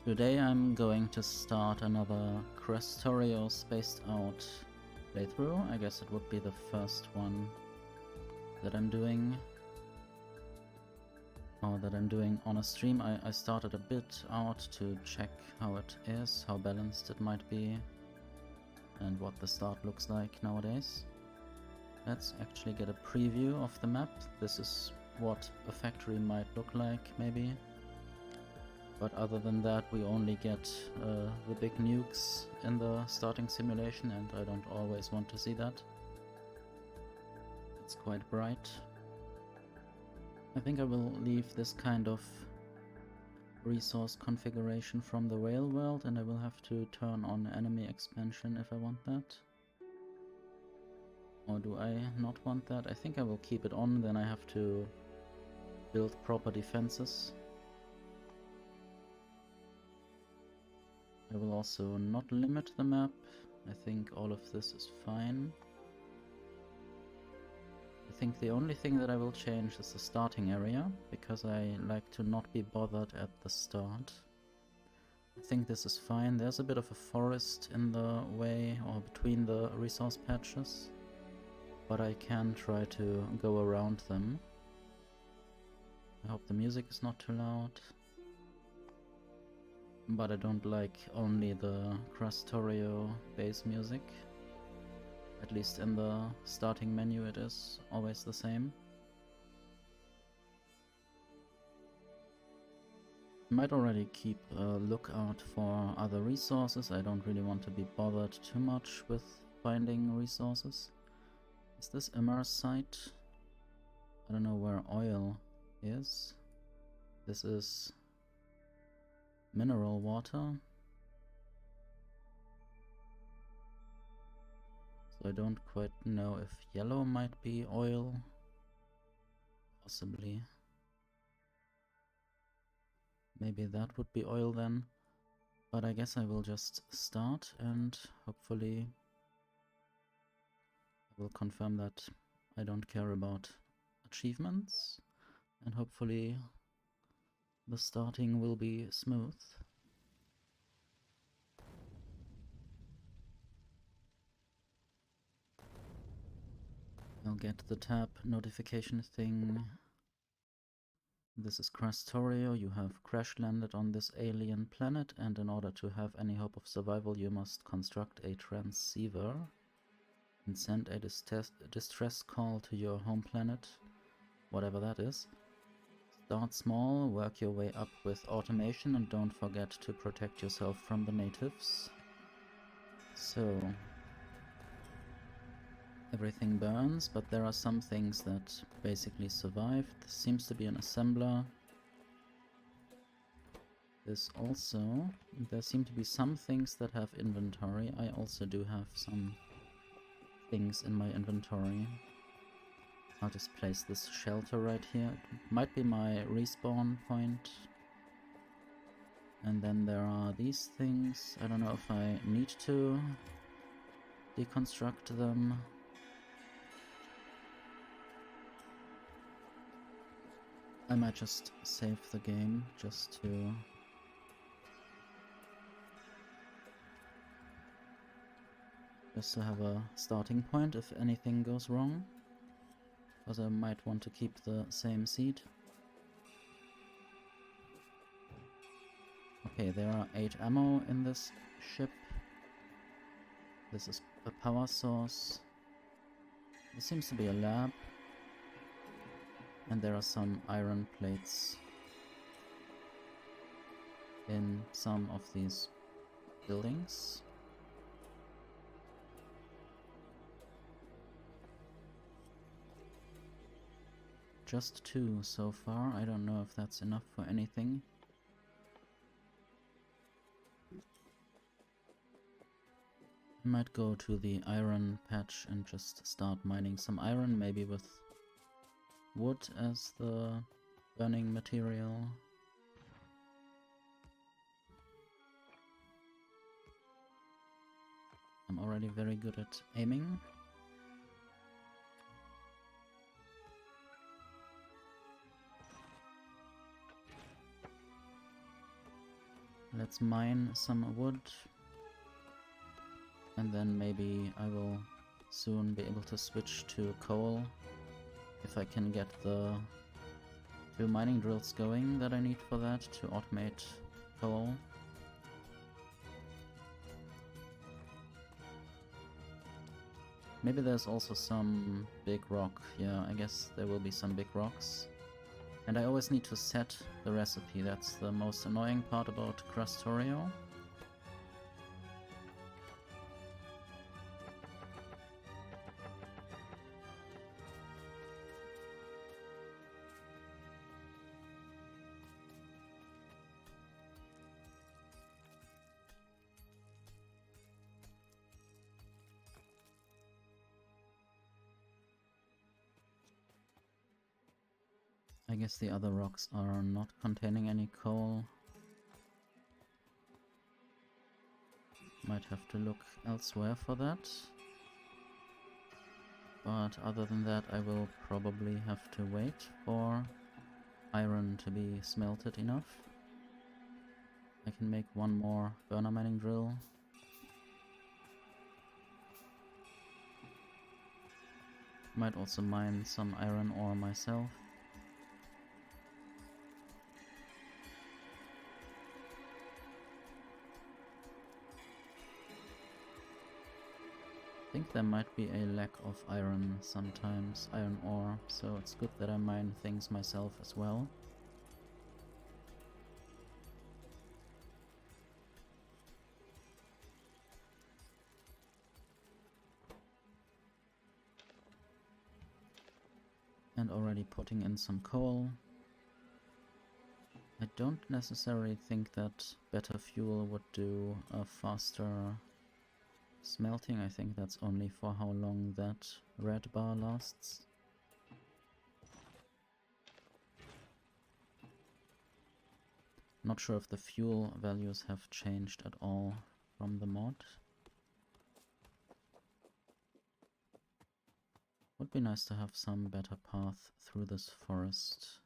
Today I'm going to start another Krastorio spaced out playthrough. I guess it would be the first one that I'm doing. Or that I'm doing on a stream. I started a bit out to check how it is, how balanced it might be, and what the start looks like nowadays. Let's actually get a preview of the map. This is what a factory might look like, maybe. But other than that, we only get the big nukes in the starting simulation, and I don't always want to see that. It's quite bright. I think I will leave this kind of resource configuration from the rail world, and I will have to turn on enemy expansion if I want that. Or do I not want that? I think I will keep it on, then I have to build proper defenses. I will also not limit the map. I think all of this is fine. I think the only thing that I will change is the starting area, because I like to not be bothered at the start. I think this is fine. There's a bit of a forest in the way or between the resource patches, but I can try to go around them. I hope the music is not too loud. But I don't like only the Krastorio bass music. At least in the starting menu it is always the same. Might already keep a lookout for other resources. I don't really want to be bothered too much with finding resources. Is this Immer's site? I don't know where oil is. This is mineral water. So I don't quite know if yellow might be oil. Possibly. Maybe that would be oil then. But I guess I will just start and hopefully I will confirm that I don't care about achievements. And hopefully the starting will be smooth. I'll get the tab notification thing. This is Krastorio. You have crash landed on this alien planet, and in order to have any hope of survival you must construct a transceiver and send a distress call to your home planet, whatever that is. Start small, work your way up with automation, and don't forget to protect yourself from the natives. So everything burns, but there are some things that basically survived. This seems to be an assembler. This also. There seem to be some things that have inventory. I also do have some things in my inventory. I'll just place this shelter right here. It might be my respawn point. And then there are these things. I don't know if I need to deconstruct them. I might just save the game just to have a starting point if anything goes wrong, because I might want to keep the same seed. Okay, there are 8 ammo in this ship. This is a power source. This seems to be a lab. And there are some iron plates in some of these buildings. Just 2 so far. I don't know if that's enough for anything. I might go to the iron patch and just start mining some iron, maybe with wood as the burning material. I'm already very good at aiming. Let's mine some wood. And then maybe I will soon be able to switch to coal. If I can get the 2 mining drills going that I need for that to automate coal. Maybe there's also some big rock. Yeah, I guess there will be some big rocks. And I always need to set the recipe. That's the most annoying part about Krastorio. I guess the other rocks are not containing any coal. Might have to look elsewhere for that. But other than that, I will probably have to wait for iron to be smelted enough. I can make one more burner mining drill. Might also mine some iron ore myself. I think there might be a lack of iron sometimes, iron ore, so it's good that I mine things myself as well. And already putting in some coal. I don't necessarily think that better fuel would do a faster smelting. I think that's only for how long that red bar lasts. Not sure if the fuel values have changed at all from the mod. Would be nice to have some better path through this forest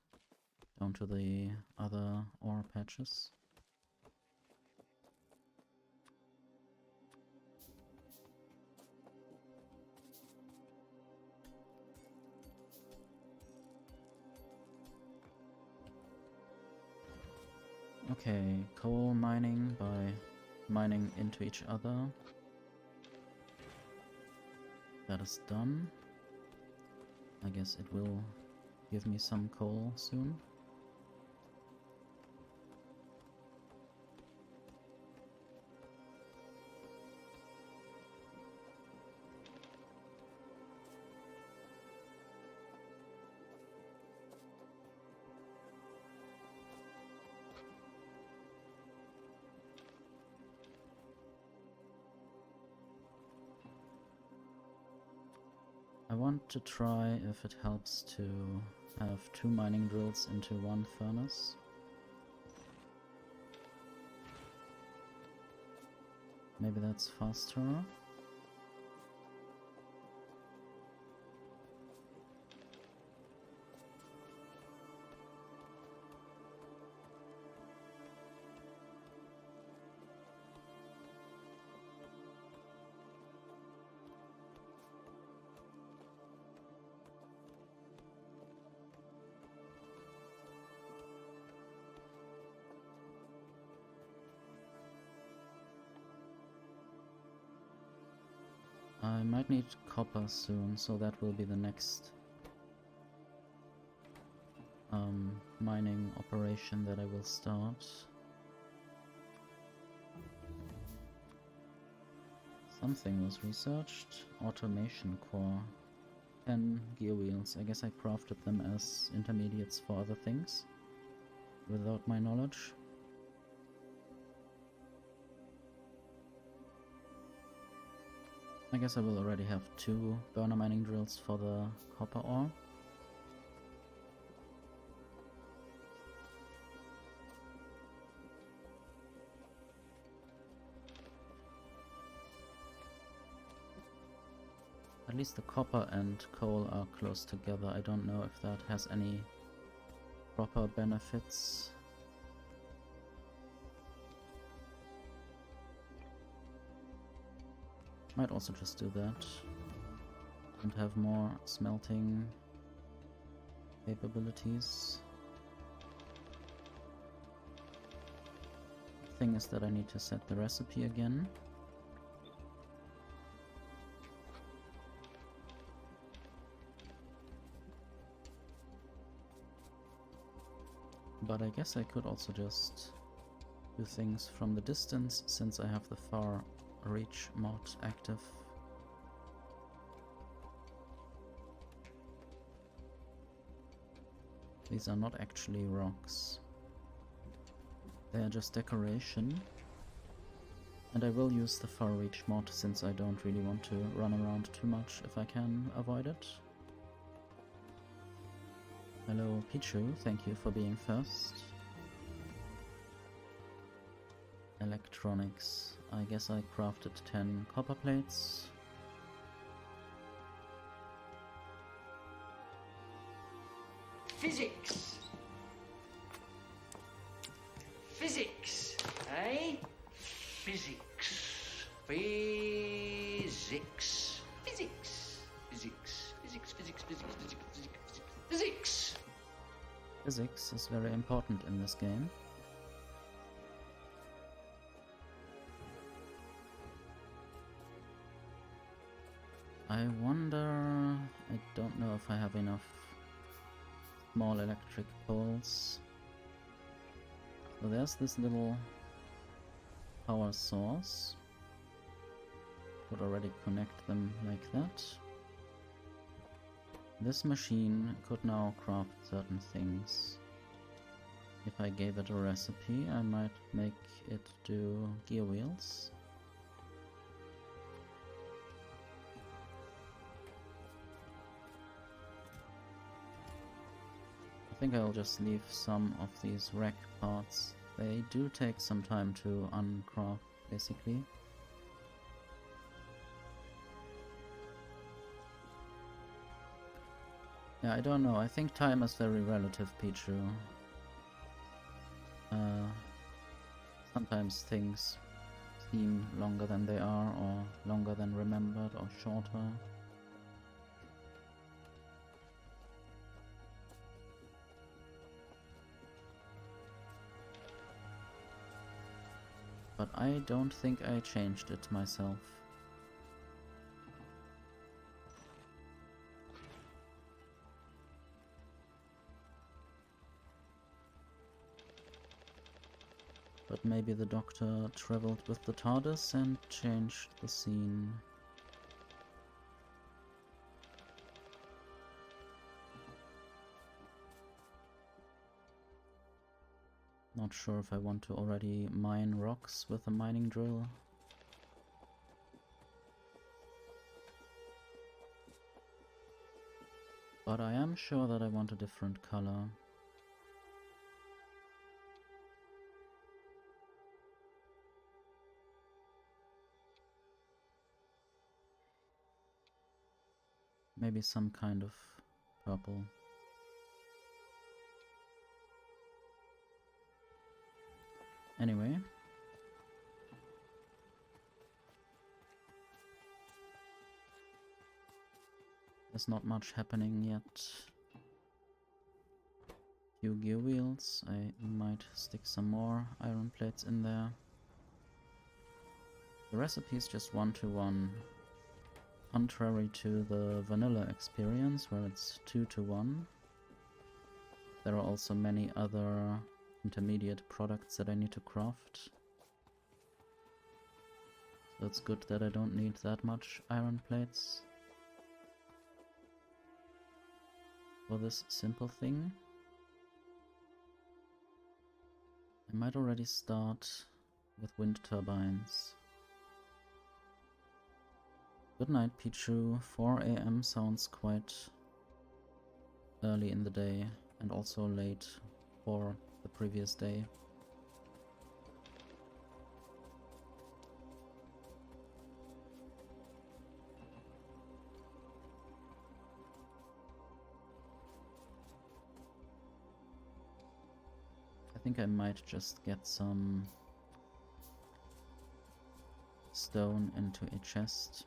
down to the other ore patches. Okay, coal mining by mining into each other. That is done. I guess it will give me some coal soon. I want to try if it helps to have 2 mining drills into 1 furnace. Maybe that's faster. I might need copper soon, so that will be the next mining operation that I will start. Something was researched. Automation core. 10 gear wheels. I guess I crafted them as intermediates for other things without my knowledge. I guess I will already have 2 burner mining drills for the copper ore. At least the copper and coal are close together. I don't know if that has any proper benefits. Might also just do that and have more smelting capabilities. Thing is that I need to set the recipe again. But I guess I could also just do things from the distance since I have the far reach mod active. These are not actually rocks. They are just decoration. And I will use the far reach mod since I don't really want to run around too much if I can avoid it. Hello Pichu, thank you for being first. Electronics. I guess I crafted 10 copper plates. Physics! Physics, eh? Physics. Physics. Physics. Physics. Physics, physics, physics, physics, physics, physics. Physics is very important in this game. I wonder... I don't know if I have enough small electric poles. So there's this little power source. Could already connect them like that. This machine could now craft certain things. If I gave it a recipe, I might make it do gear wheels. I think I'll just leave some of these rack parts. They do take some time to uncraft, basically. Yeah, I don't know. I think time is very relative, Pichu. Sometimes things seem longer than they are, or longer than remembered, or shorter. But I don't think I changed it myself. But maybe the Doctor traveled with the TARDIS and changed the scene. Not sure if I want to already mine rocks with a mining drill. But I am sure that I want a different color. Maybe some kind of purple. Anyway. There's not much happening yet. Few gear wheels. I might stick some more iron plates in there. The recipe is just 1-to-1. Contrary to the vanilla experience where it's 2-to-1. There are also many other intermediate products that I need to craft. So it's good that I don't need that much iron plates for this simple thing. I might already start with wind turbines. Good night, Pichu. 4 AM sounds quite early in the day and also late for the previous day. I think I might just get some stone into a chest.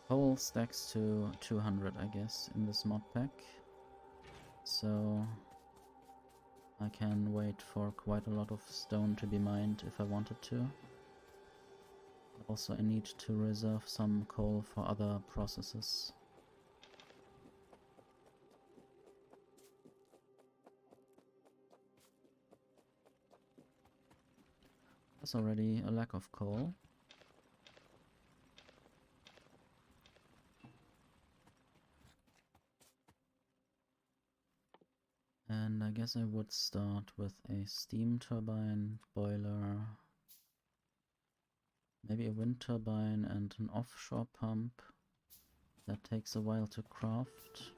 Coal stacks to 200, I guess, in this mod pack. So I can wait for quite a lot of stone to be mined if I wanted to. Also, I need to reserve some coal for other processes. There's already a lack of coal. And I guess I would start with a steam turbine, boiler, maybe a wind turbine and an offshore pump. That takes a while to craft.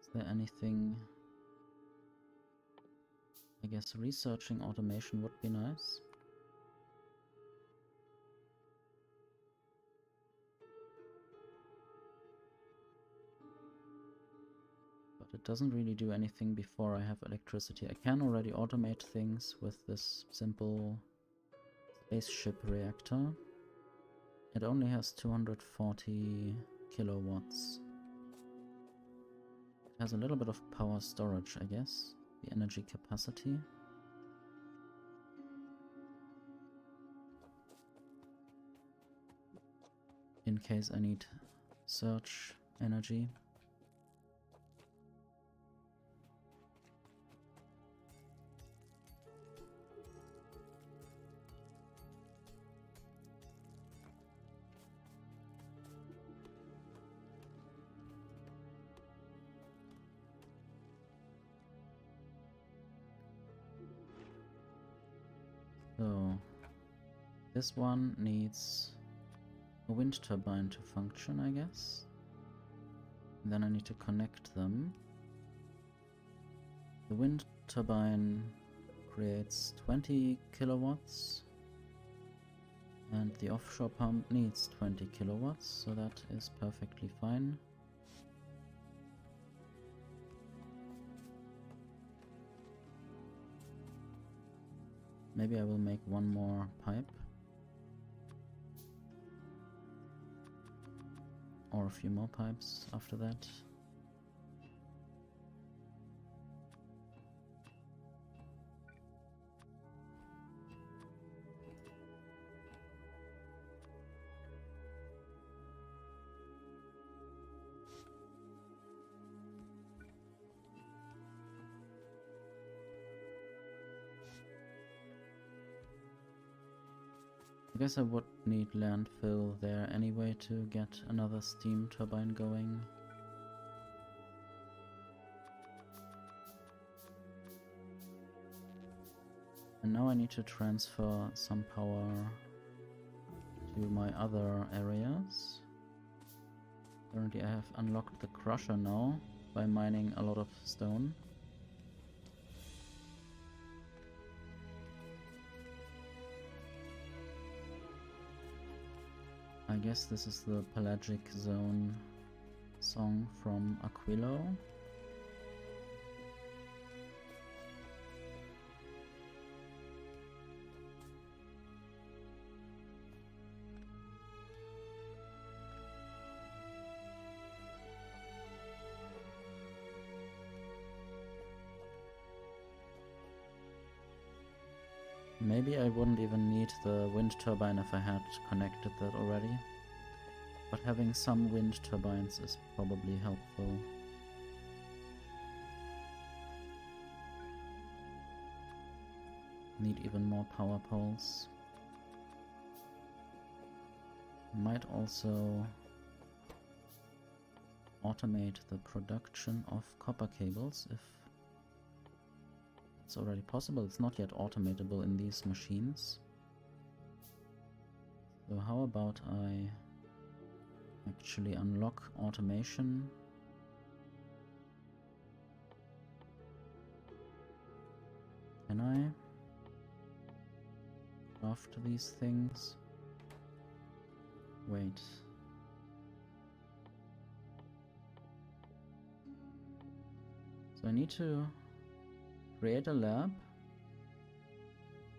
Is there anything? I guess researching automation would be nice. But it doesn't really do anything before I have electricity. I can already automate things with this simple spaceship reactor. It only has 240 kilowatts. It has a little bit of power storage, I guess. The energy capacity. In case I need surge energy. So, this one needs a wind turbine to function, I guess. And then I need to connect them. The wind turbine creates 20 kilowatts. And the offshore pump needs 20 kilowatts, so that is perfectly fine. Maybe I will make one more pipe. Or a few more pipes after that. I guess I would need landfill there anyway to get another steam turbine going. And now I need to transfer some power to my other areas. Currently I have unlocked the crusher now by mining a lot of stone. I guess this is the Pelagic Zone song from Aquilo. Maybe I wouldn't even need the wind turbine if I had connected that already. But having some wind turbines is probably helpful. Need even more power poles. Might also automate the production of copper cables if it's already possible. It's not yet automatable in these machines. So how about I actually unlock automation? Can I? craft these things. Wait. So I need to create a lab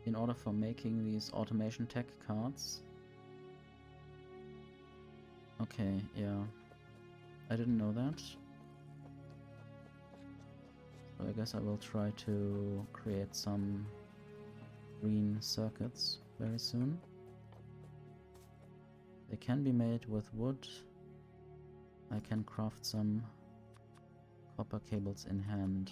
in order for making these automation tech cards. Okay, yeah. I didn't know that. So I guess I will try to create some green circuits very soon. They can be made with wood. I can craft some copper cables in hand.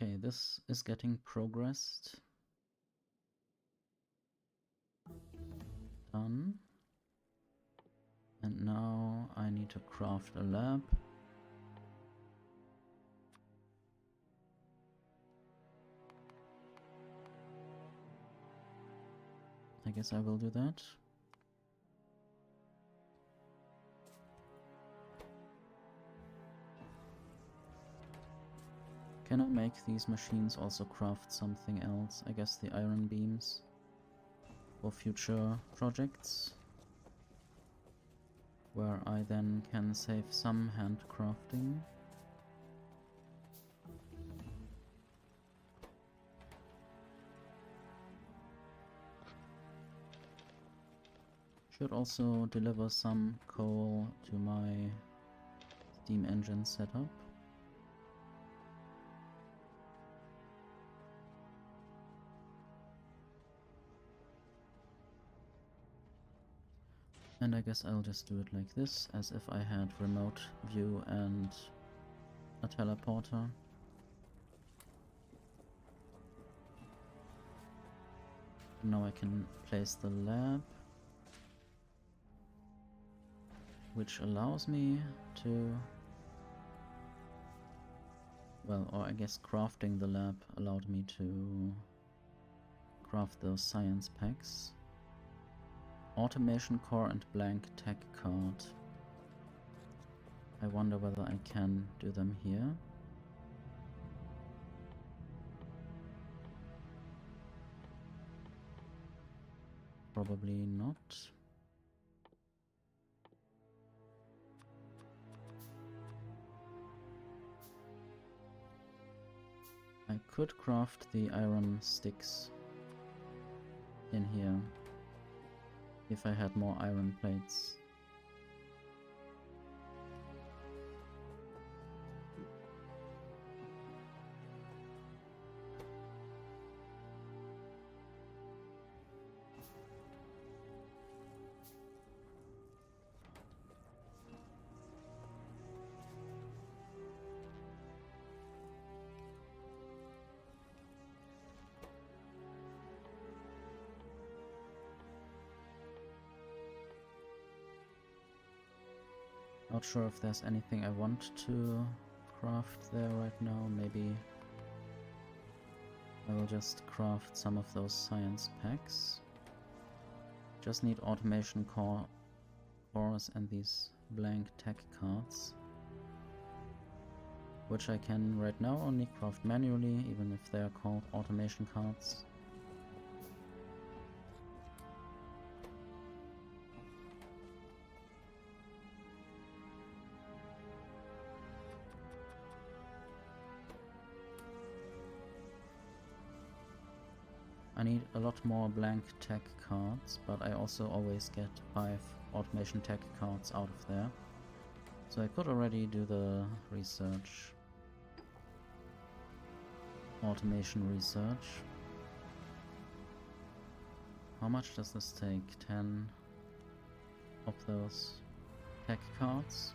Okay, this is getting progressed. Done. And now I need to craft a lab. I guess I will do that. Can I make these machines also craft something else? I guess the iron beams for future projects, where I then can save some handcrafting. Should also deliver some coal to my steam engine setup. And I guess I'll just do it like this, as if I had remote view and a teleporter. Now I can place the lab, which allows me to... Well, or I guess crafting the lab allowed me to craft those science packs. Automation core and blank tech card. I wonder whether I can do them here. Probably not. I could craft the iron sticks in here if I had more iron plates. Not sure if there's anything I want to craft there right now. Maybe I will just craft some of those science packs. Just need automation cores and these blank tech cards, which I can right now only craft manually, even if they are called automation cards. I need a lot more blank tech cards, but I also always get 5 automation tech cards out of there. So I could already do the research. automation research. How much does this take? 10 of those tech cards.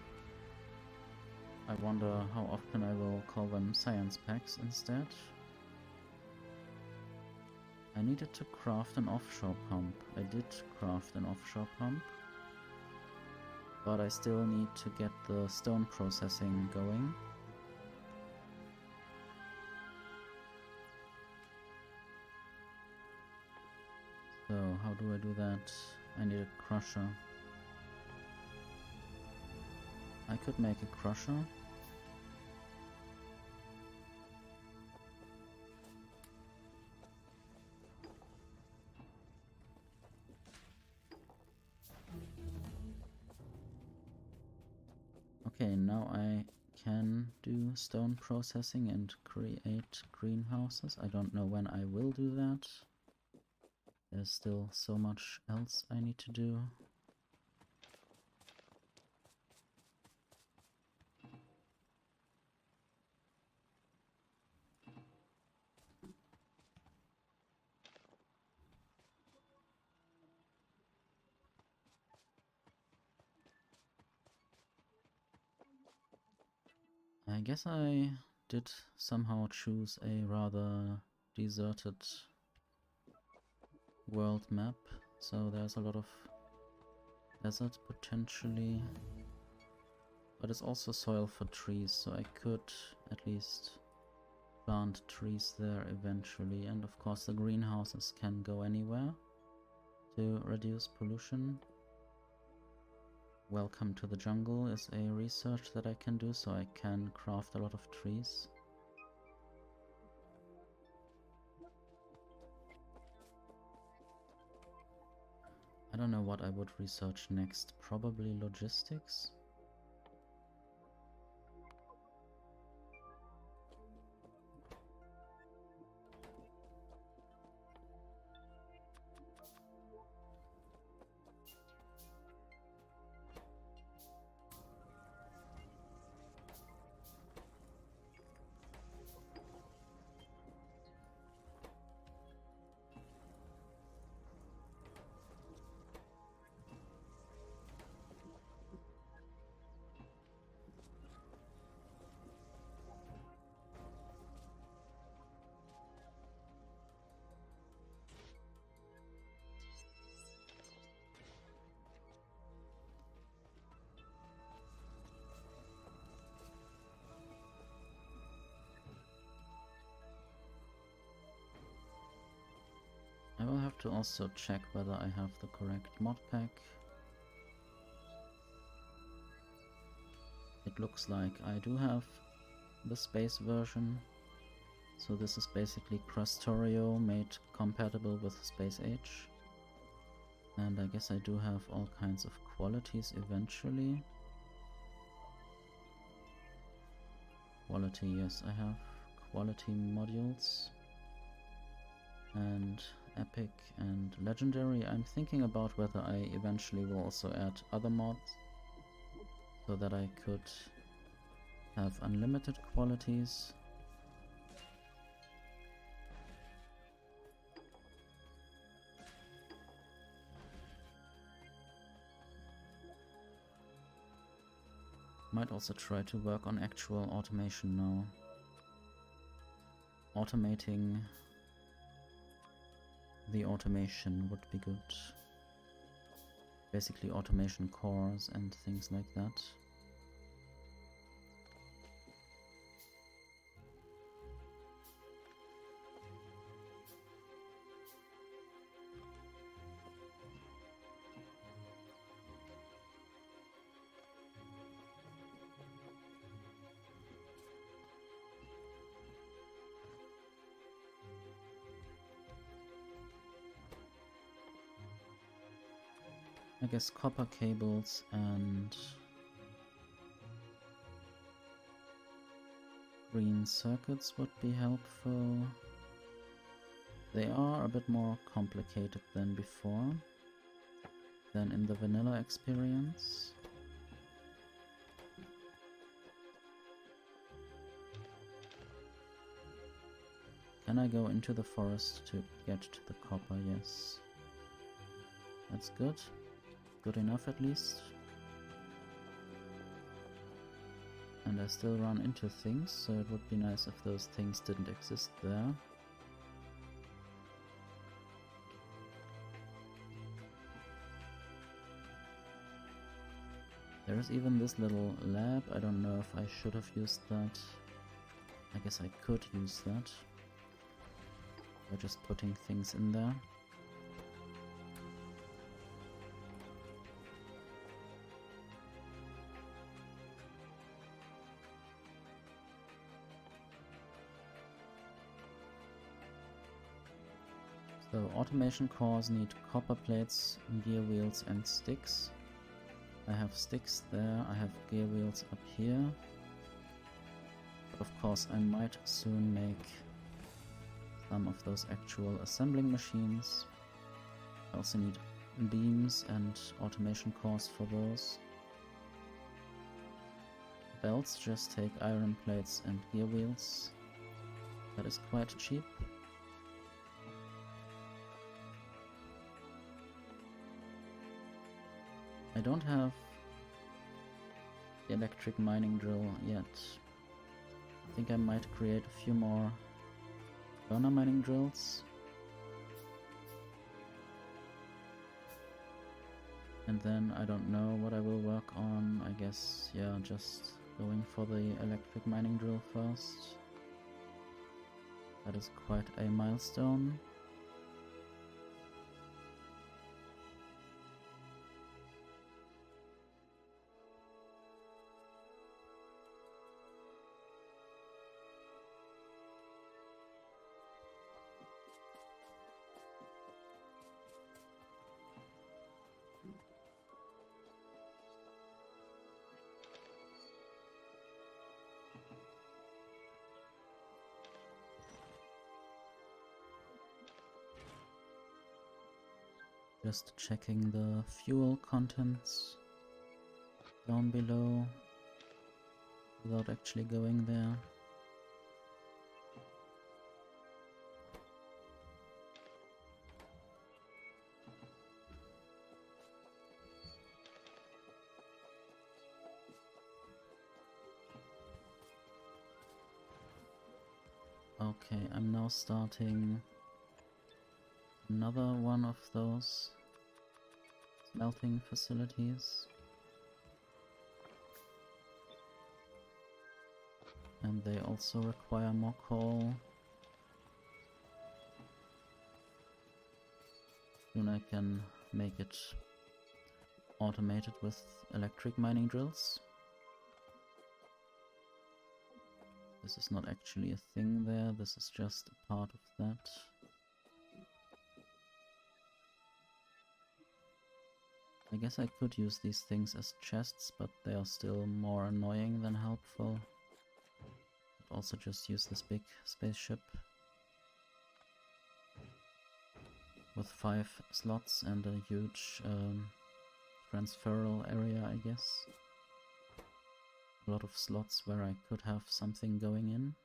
I wonder how often I will call them science packs instead. I needed to craft an offshore pump. I did craft an offshore pump. But I still need to get the stone processing going. So how do I do that? I need a crusher. I could make a crusher. Okay, now I can do stone processing and create greenhouses. I don't know when I will do that. There's still so much else I need to do. I guess I did somehow choose a rather deserted world map, so there's a lot of desert potentially, but it's also soil for trees, so I could at least plant trees there eventually, and of course the greenhouses can go anywhere to reduce pollution. Welcome to the jungle is a research that I can do, so I can craft a lot of trees. I don't know what I would research next. Probably logistics. I will have to also check whether I have the correct mod pack. It looks like I do have the space version. So this is basically Krastorio made compatible with Space Age. And I guess I do have all kinds of qualities eventually. Quality, yes, I have quality modules. And epic and legendary. I'm thinking about whether I eventually will also add other mods so that I could have unlimited qualities. Might also try to work on actual automation now. Automating the automation would be good. Basically automation cores and things like that. I guess copper cables and green circuits would be helpful. They are a bit more complicated than before, than in the vanilla experience. Can I go into the forest to get to the copper? Yes. That's good. Good enough at least. And I still run into things, so it would be nice if those things didn't exist there. There is even this little lab. I don't know if I should have used that. I guess I could use that by just putting things in there. So automation cores need copper plates, gear wheels and sticks. I have sticks there, I have gear wheels up here. But of course I might soon make some of those actual assembling machines. I also need beams and automation cores for those. Belts just take iron plates and gear wheels. That is quite cheap. I don't have the electric mining drill yet. I think I might create a few more burner mining drills. And then I don't know what I will work on. I guess, yeah, just going for the electric mining drill first. That is quite a milestone. Just checking the fuel contents down below without actually going there. Okay, I'm now starting another one of those smelting facilities. And they also require more coal. Soon I can make it automated with electric mining drills. This is not actually a thing there, this is just a part of that. I guess I could use these things as chests, but they are still more annoying than helpful. I'd also just use this big spaceship with 5 slots and a huge transferal area, I guess. A lot of slots where I could have something going in.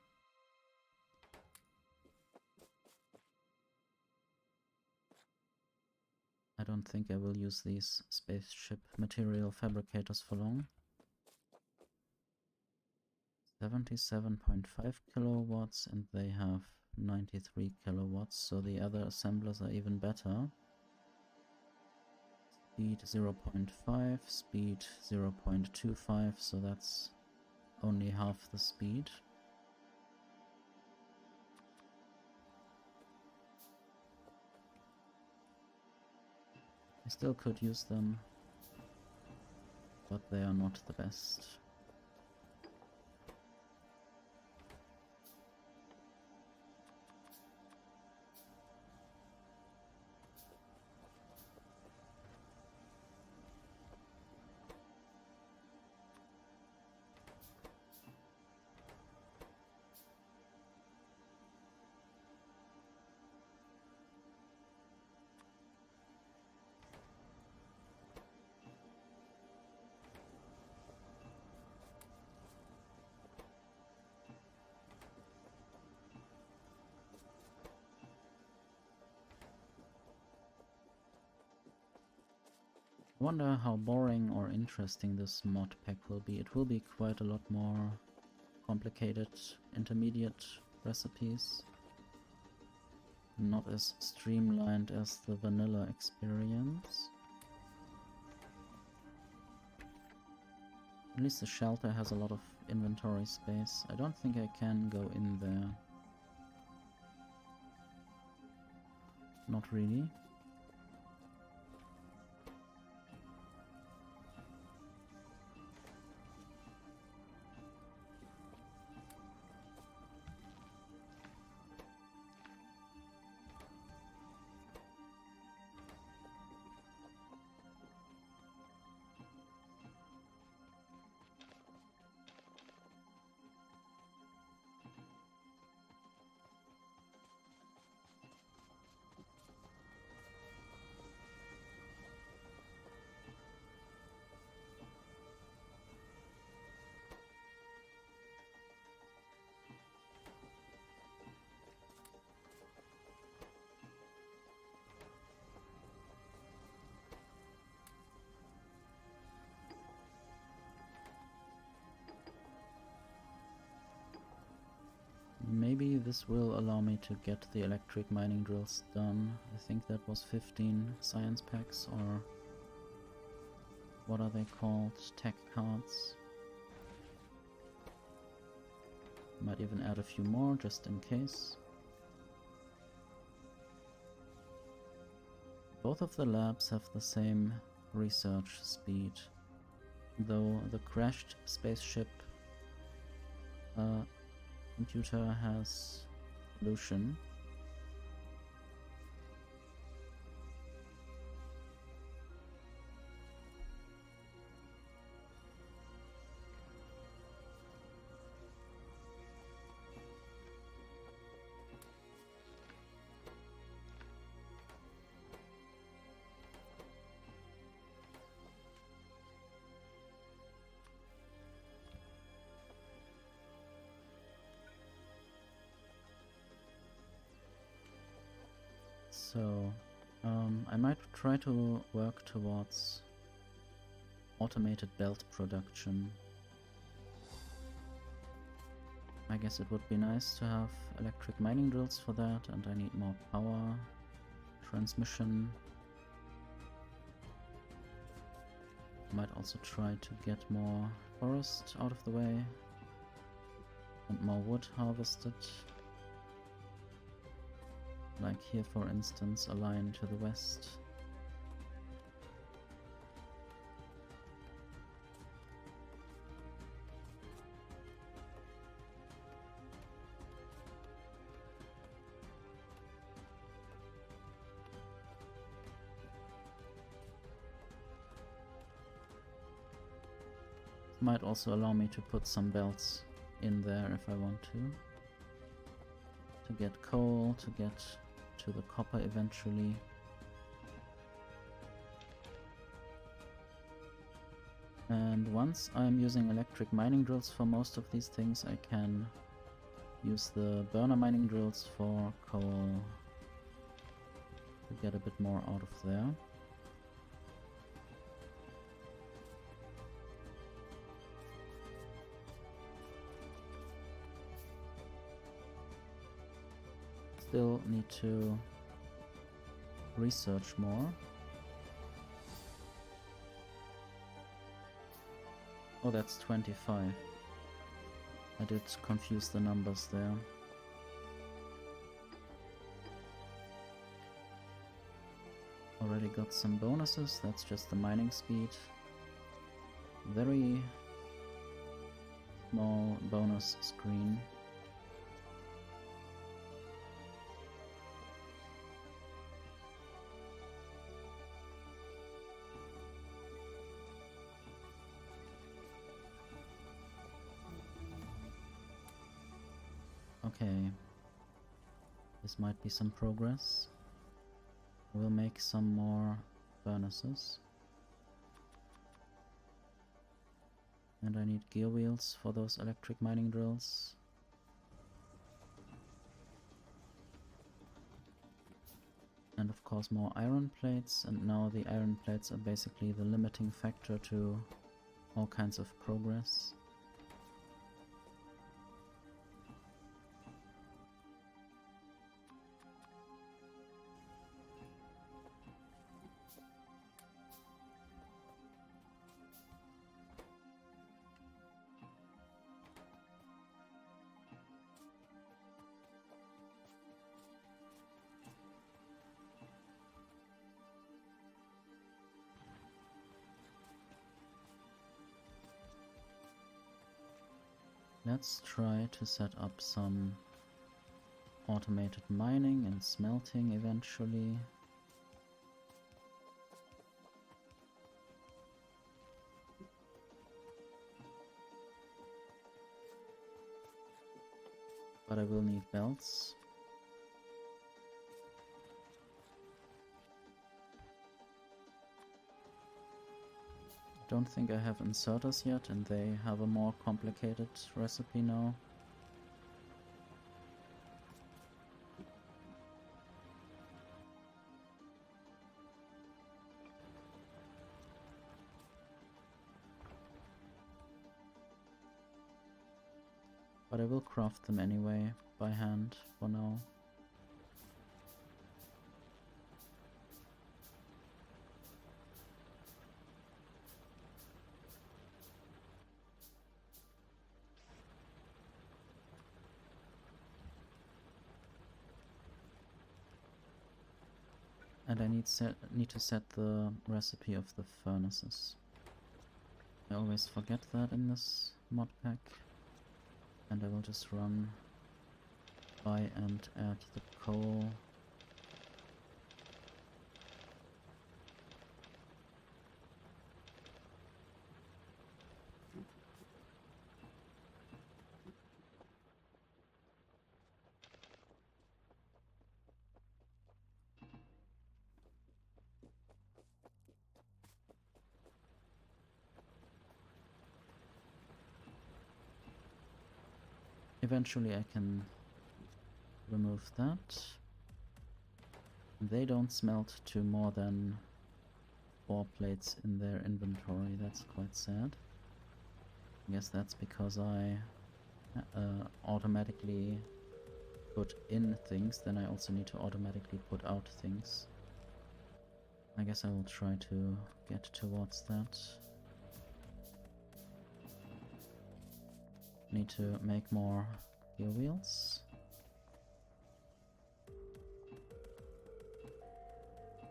I don't think I will use these spaceship material fabricators for long. 77.5 kilowatts and they have 93 kilowatts, so the other assemblers are even better. Speed 0.5, speed 0.25, so that's only half the speed. I still could use them, but they are not the best. I wonder how boring or interesting this mod pack will be. It will be quite a lot more complicated intermediate recipes. Not as streamlined as the vanilla experience. At least the shelter has a lot of inventory space. I don't think I can go in there. Not really. Maybe this will allow me to get the electric mining drills done. I think that was 15 science packs, or what are they called? Tech cards. Might even add a few more just in case. Both of the labs have the same research speed, though the crashed spaceship computer has pollution. So, I might try to work towards automated belt production. I guess it would be nice to have electric mining drills for that, and I need more power, transmission. Might also try to get more forest out of the way and more wood harvested. Like here, for instance, a line to the west. Might also allow me to put some belts in there if I want to get coal, to get to the copper eventually. And once I'm using electric mining drills for most of these things, I can use the burner mining drills for coal to get a bit more out of there. Still need to research more. Oh, that's 25. I did confuse the numbers there. Already got some bonuses, that's just the mining speed. Very small bonus screen. Okay, this might be some progress. We'll make some more furnaces. And I need gear wheels for those electric mining drills. And of course more iron plates, and now the iron plates are basically the limiting factor to all kinds of progress. Let's try to set up some automated mining and smelting eventually. But I will need belts. Don't think I have inserters yet, and they have a more complicated recipe now. But I will craft them anyway, by hand, for now. And I need to set the recipe of the furnaces. I always forget that in this mod pack. And I will just run by and add the coal. Eventually I can remove that. They don't smelt to more than 4 plates in their inventory. That's quite sad. I guess that's because I automatically put in things, then I also need to automatically put out things. I guess I will try to get towards that. Need to make more gear wheels.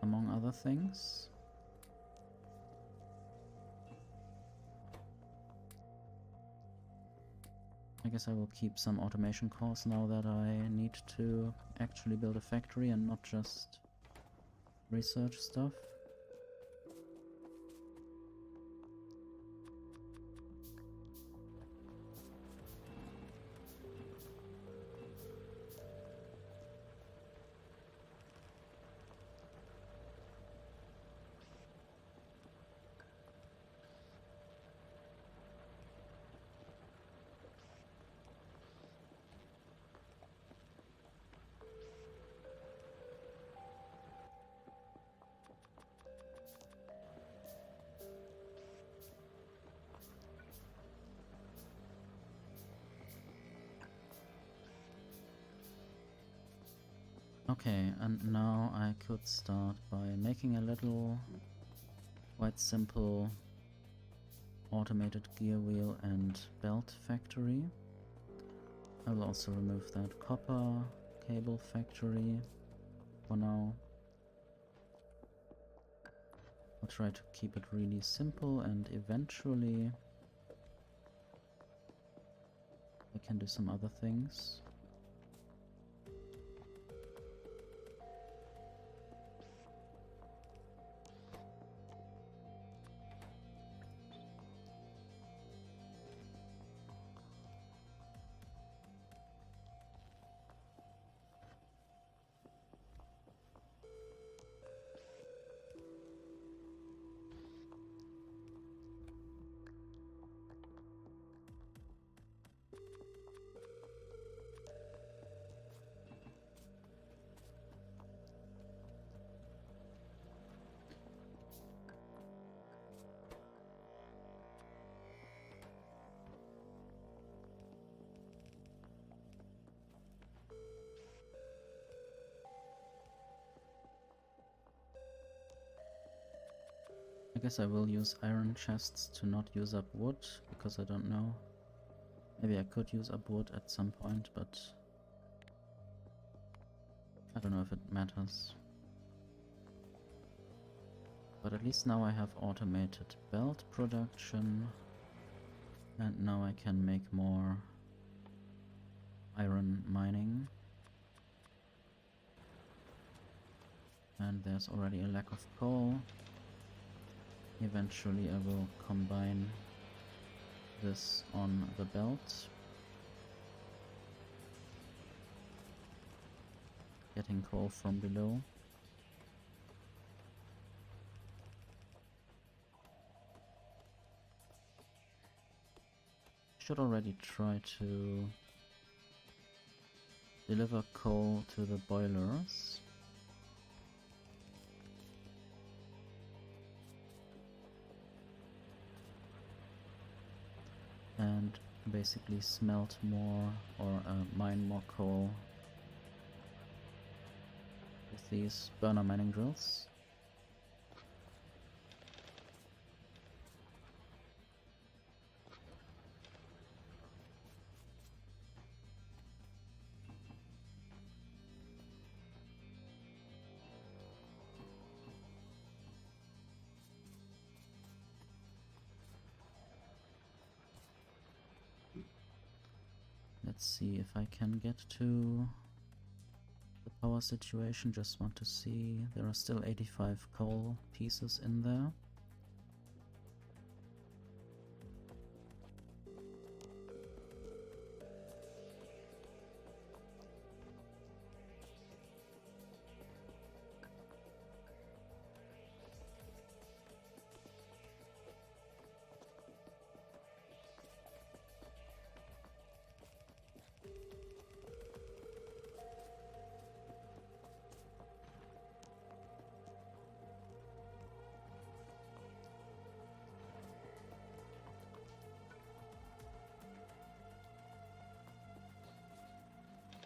Among other things. I guess I will keep some automation cores now that I need to actually build a factory and not just research stuff. Okay, and now I could start by making a little, quite simple automated gear wheel and belt factory. I will also remove that copper cable factory for now. I'll try to keep it really simple, and eventually I can do some other things. I guess I will use iron chests to not use up wood, because I don't know. Maybe I could use up wood at some point, but I don't know if it matters. But at least now I have automated belt production, and now I can make more iron mining. And there's already a lack of coal. Eventually I will combine this on the belt. Getting coal from below. Should already try to deliver coal to the boilers. And basically smelt more or mine more coal with these burner mining drills. Let's see if I can get to the power situation. Just want to see. There are still 85 coal pieces in there.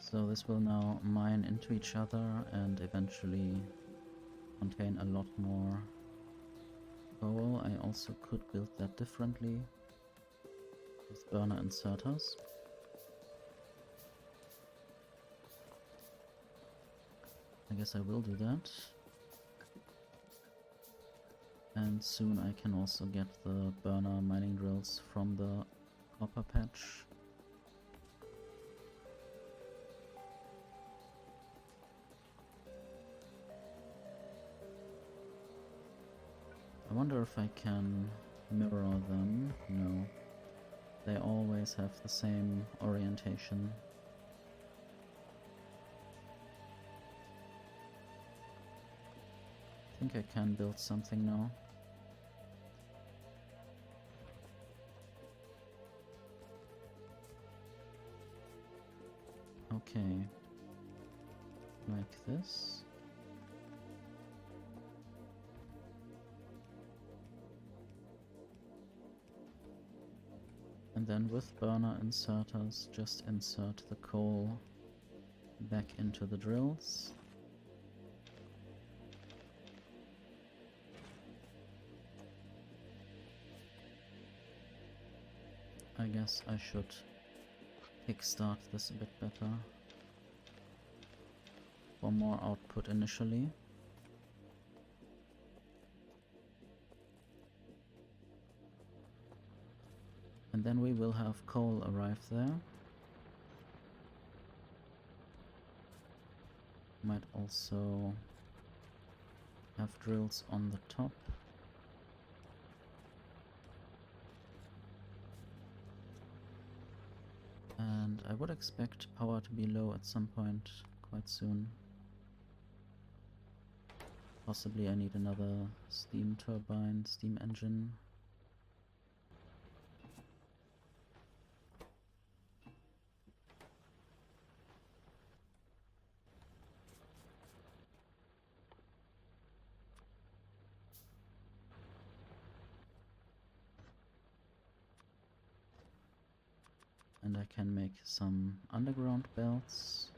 So this will now mine into each other and eventually contain a lot more coal. I also could build that differently with burner inserters. I guess I will do that. And soon I can also get the burner mining drills from the copper patch. I wonder if I can mirror them. No. They always have the same orientation. I think I can build something now. Okay. Like this. And then with burner inserters, just insert the coal back into the drills. I guess I should kickstart this a bit better for more output initially. And then we will have coal arrive there. Might also have drills on the top. And I would expect power to be low at some point quite soon. Possibly I need another steam turbine, steam engine. And I can make some underground belts.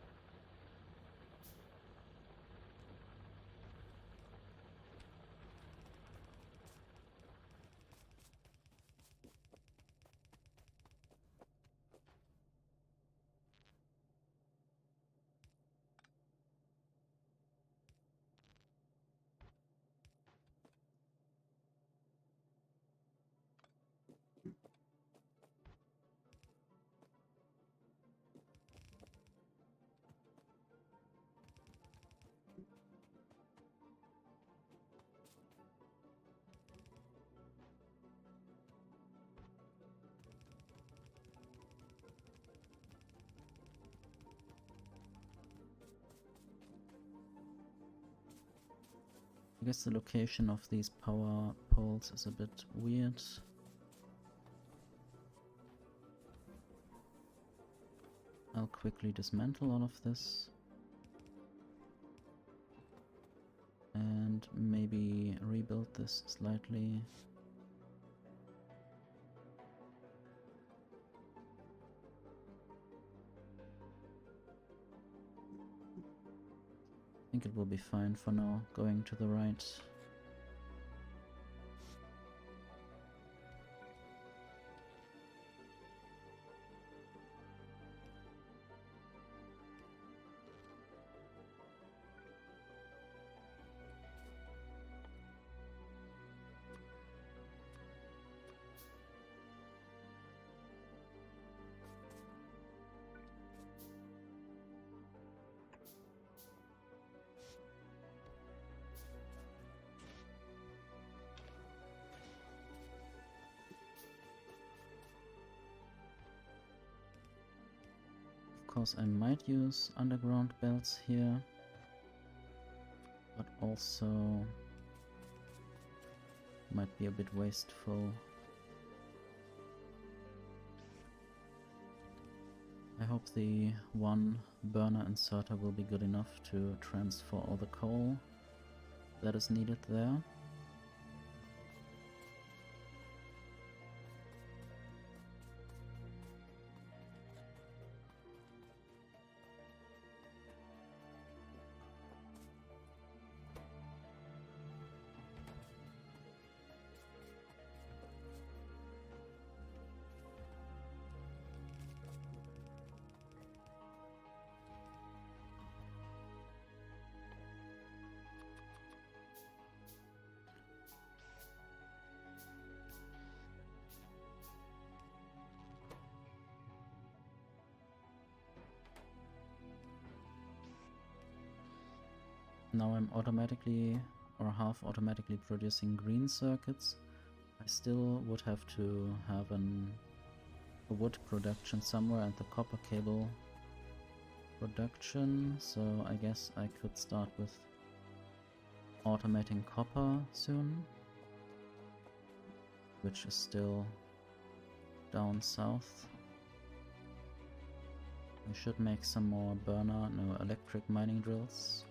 I guess the location of these power poles is a bit weird. I'll quickly dismantle all of this. And maybe rebuild this slightly. I think it will be fine for now, going to the right. Of course, I might use underground belts here, but also might be a bit wasteful. I hope the one burner inserter will be good enough to transfer all the coal that is needed there. Now I'm automatically or half automatically producing green circuits. I still would have to have a wood production somewhere and the copper cable production, so I guess I could start with automating copper soon, which is still down south. I should make some more electric mining drills.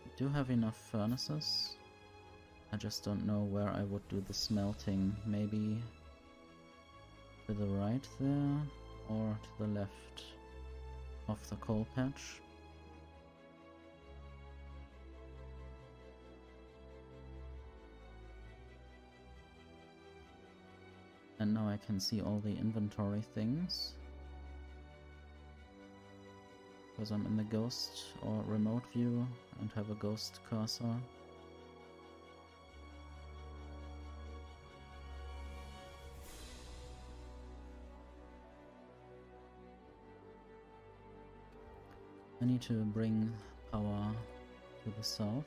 I do have enough furnaces. I just don't know where I would do the smelting. Maybe to the right there or to the left of the coal patch. And now I can see all the inventory things, because I'm in the ghost or remote view and have a ghost cursor. I need to bring power to the south.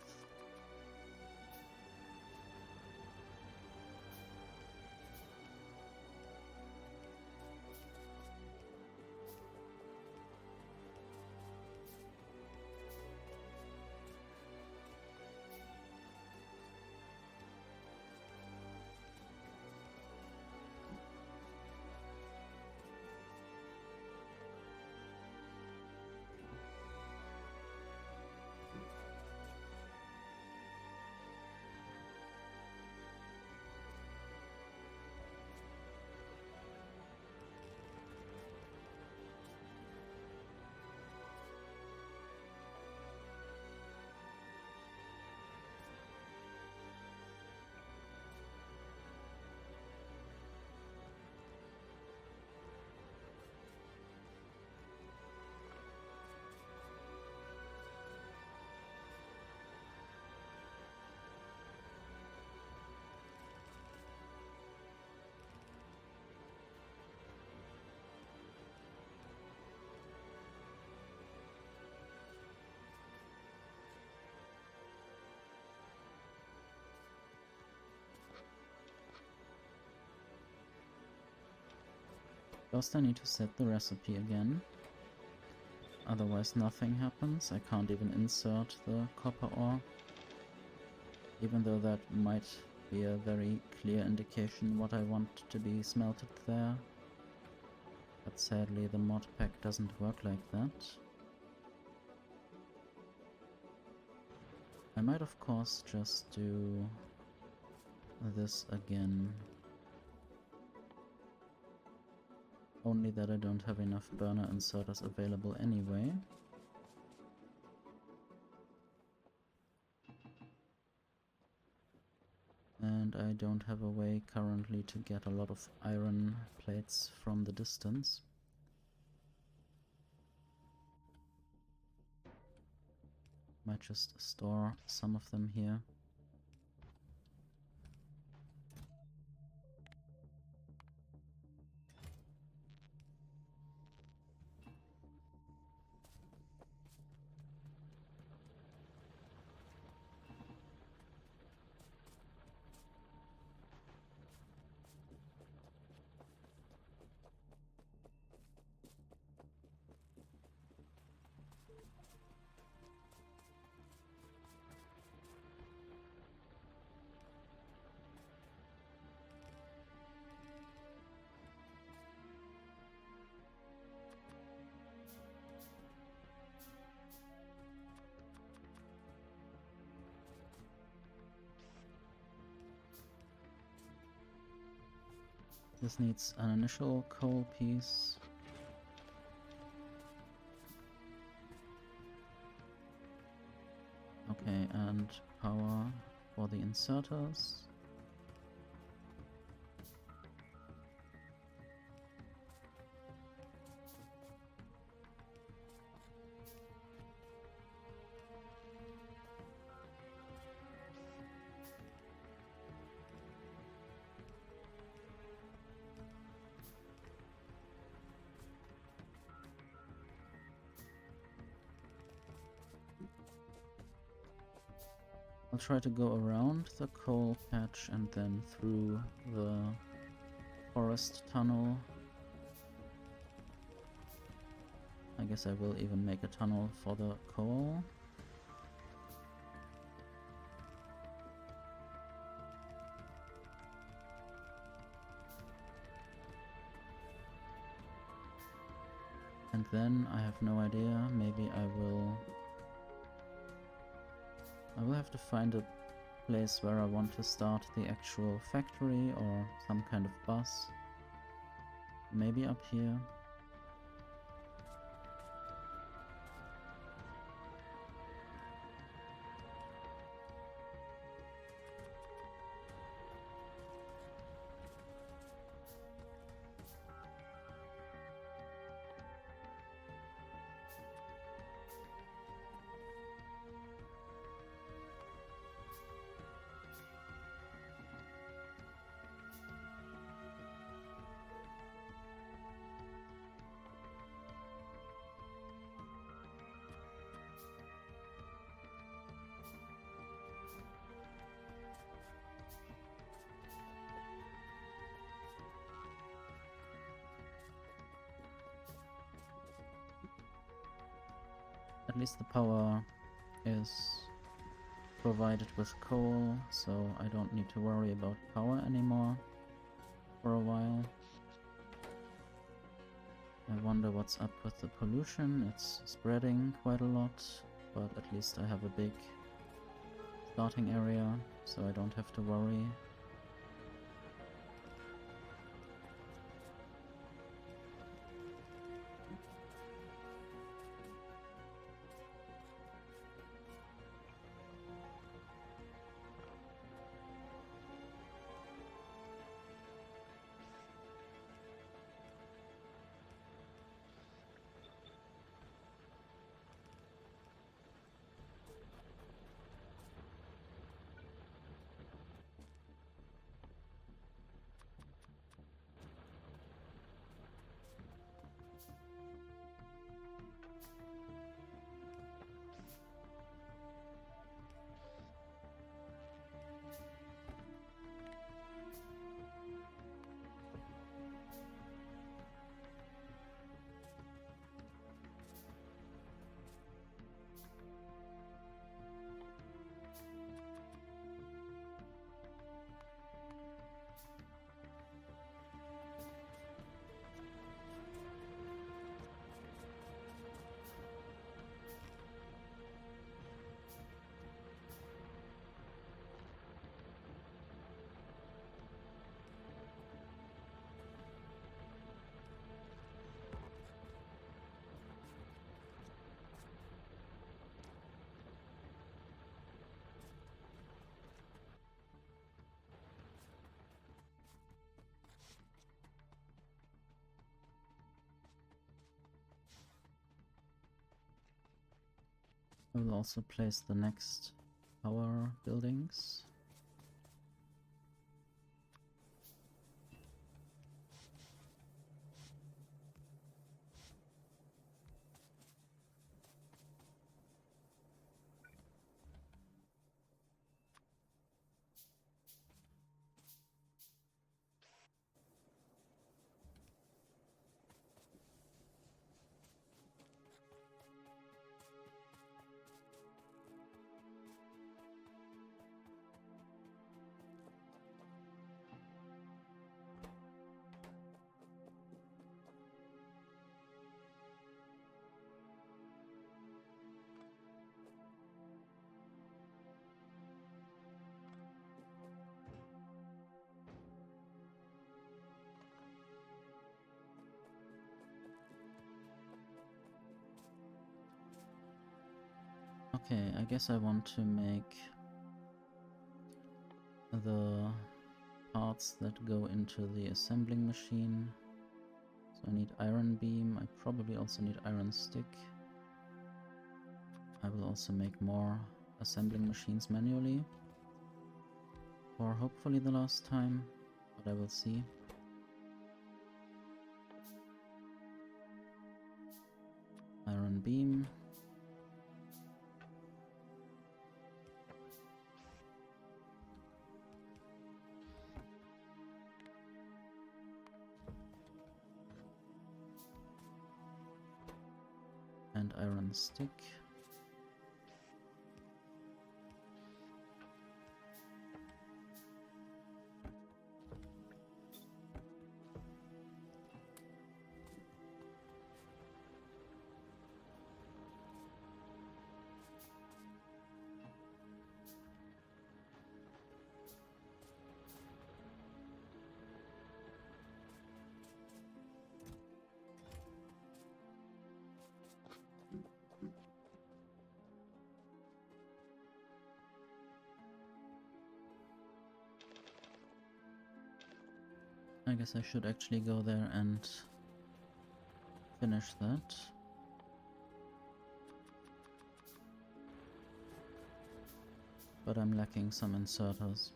First I need to set the recipe again. otherwise nothing happens. I can't even insert the copper ore, even though that might be a very clear indication what I want to be smelted there. But sadly the mod pack doesn't work like that. I might of course just do this again. Only that I don't have enough burner inserters available anyway. And I don't have a way currently to get a lot of iron plates from the distance. Might just store some of them here. This needs an initial coal piece. Okay, and power for the inserters. I'll try to go around the coal patch and then through the forest tunnel. I guess I will even make a tunnel for the coal. And then I have no idea, maybe I will have to find a place where I want to start the actual factory or some kind of bus. Maybe up here. At least the power is provided with coal, so I don't need to worry about power anymore for a while. I wonder what's up with the pollution. It's spreading quite a lot, but at least I have a big starting area, so I don't have to worry. I will also place the next power buildings. Okay, I guess I want to make the parts that go into the assembling machine. So I need iron beam, I probably also need iron stick. I will also make more assembling machines manually. For hopefully the last time, but I will see. Iron beam. And iron stick. I guess I should actually go there and finish that. But I'm lacking some inserters.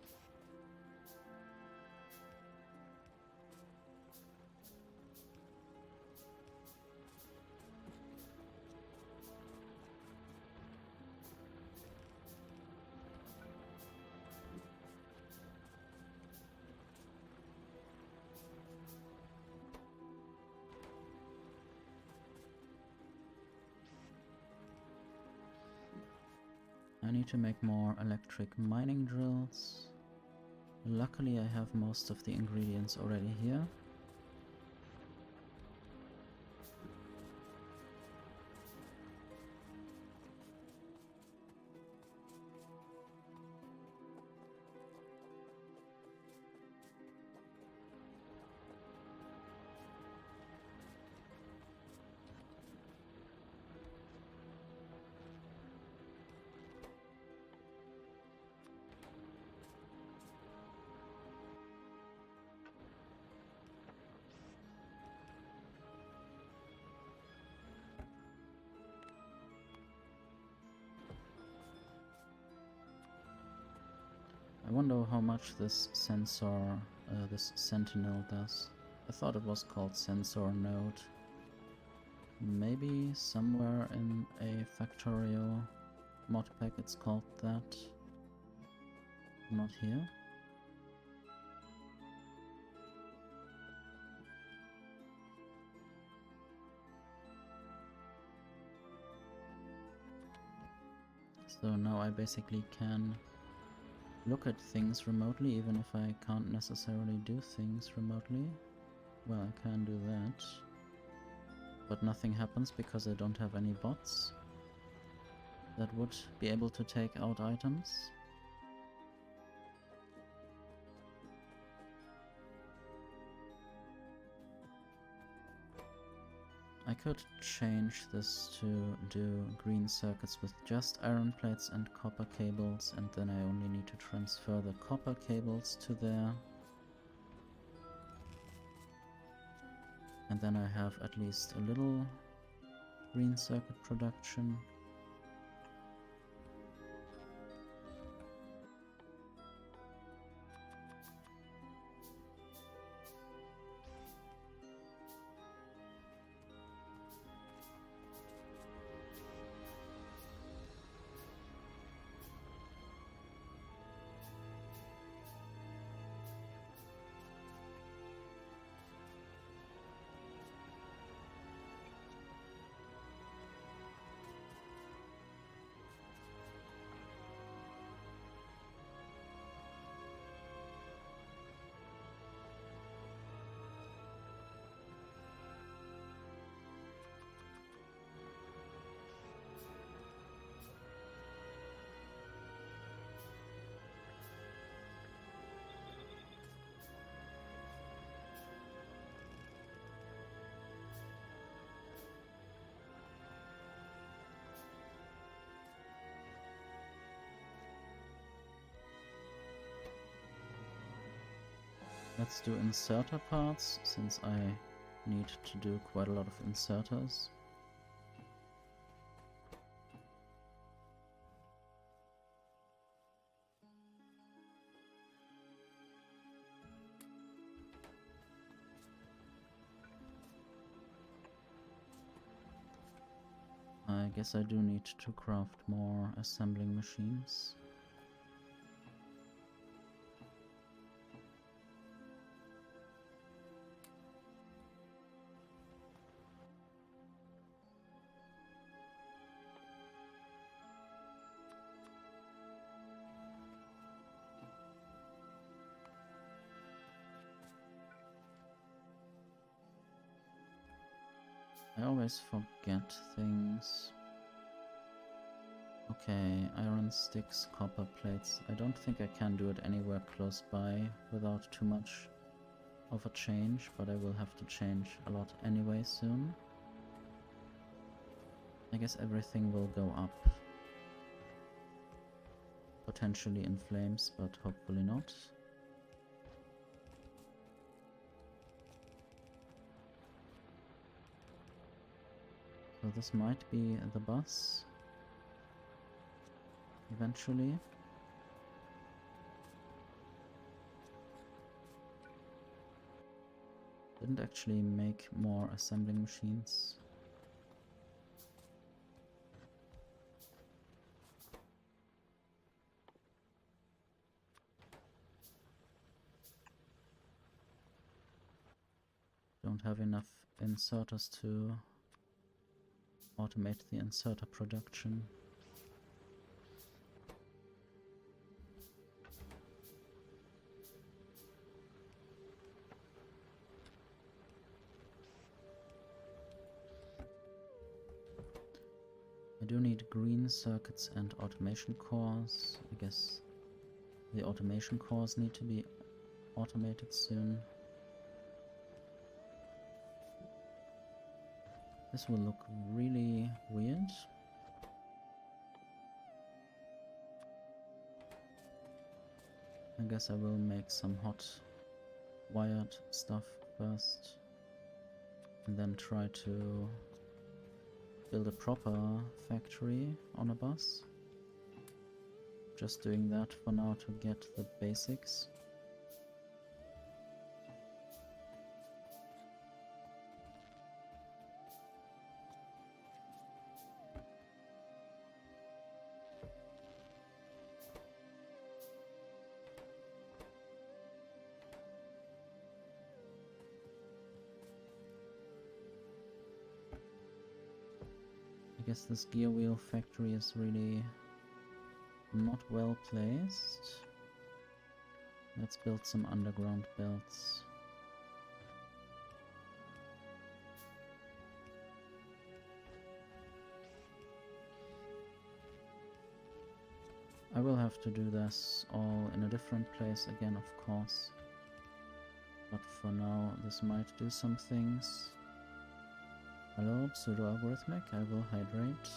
I need to make more electric mining drills. Luckily I have most of the ingredients already here. I wonder how much this sensor, this sentinel does. I thought it was called sensor node. Maybe somewhere in a Factorio modpack it's called that. Not here. So now I basically can look at things remotely, even if I can't necessarily do things remotely. Well, I can do that. But nothing happens because I don't have any bots that would be able to take out items. I could change this to do green circuits with just iron plates and copper cables, and then I only need to transfer the copper cables to there. And then I have at least a little green circuit production. Let's do inserter parts, since I need to do quite a lot of inserters. I guess I do need to craft more assembling machines. I always forget things. Okay, iron sticks, copper plates. I don't think I can do it anywhere close by without too much of a change, but I will have to change a lot anyway soon. I guess everything will go up. Potentially in flames, but hopefully not. So this might be the bus eventually. Didn't actually make more assembling machines. Don't have enough inserters to automate the inserter production. I do need green circuits and automation cores. I guess the automation cores need to be automated soon. This will look really weird. I guess I will make some hot wired stuff first, and then try to build a proper factory on a bus. Just doing that for now to get the basics. I guess this gear wheel factory is really not well placed. Let's build some underground belts. I will have to do this all in a different place again, of course. But for now, this might do some things. Hello, pseudo-algorithmic, I will hydrate.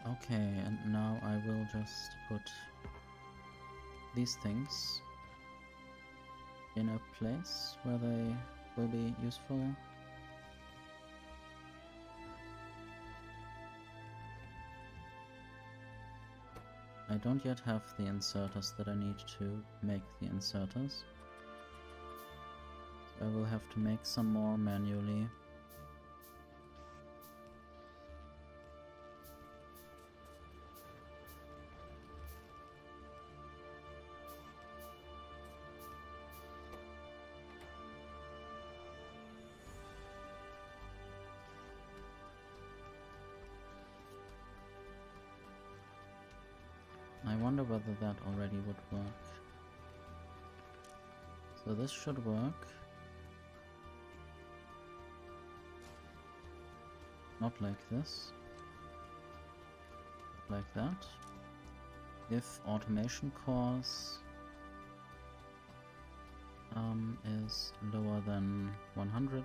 Okay, and now I will just put these things in a place where they will be useful. I don't yet have the inserters that I need to make the inserters. So I will have to make some more manually. I wonder whether that already would work. So this should work. Not like this. Like that. If automation cores is lower than 100.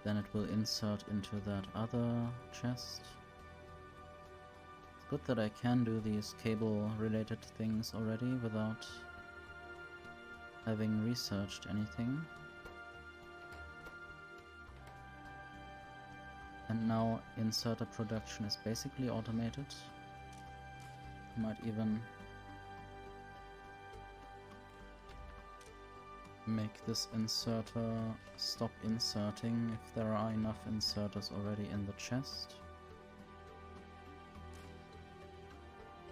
Then it will insert into that other chest. It's good that I can do these cable related things already without having researched anything. And now inserter production is basically automated. Might even make this inserter stop inserting if there are enough inserters already in the chest.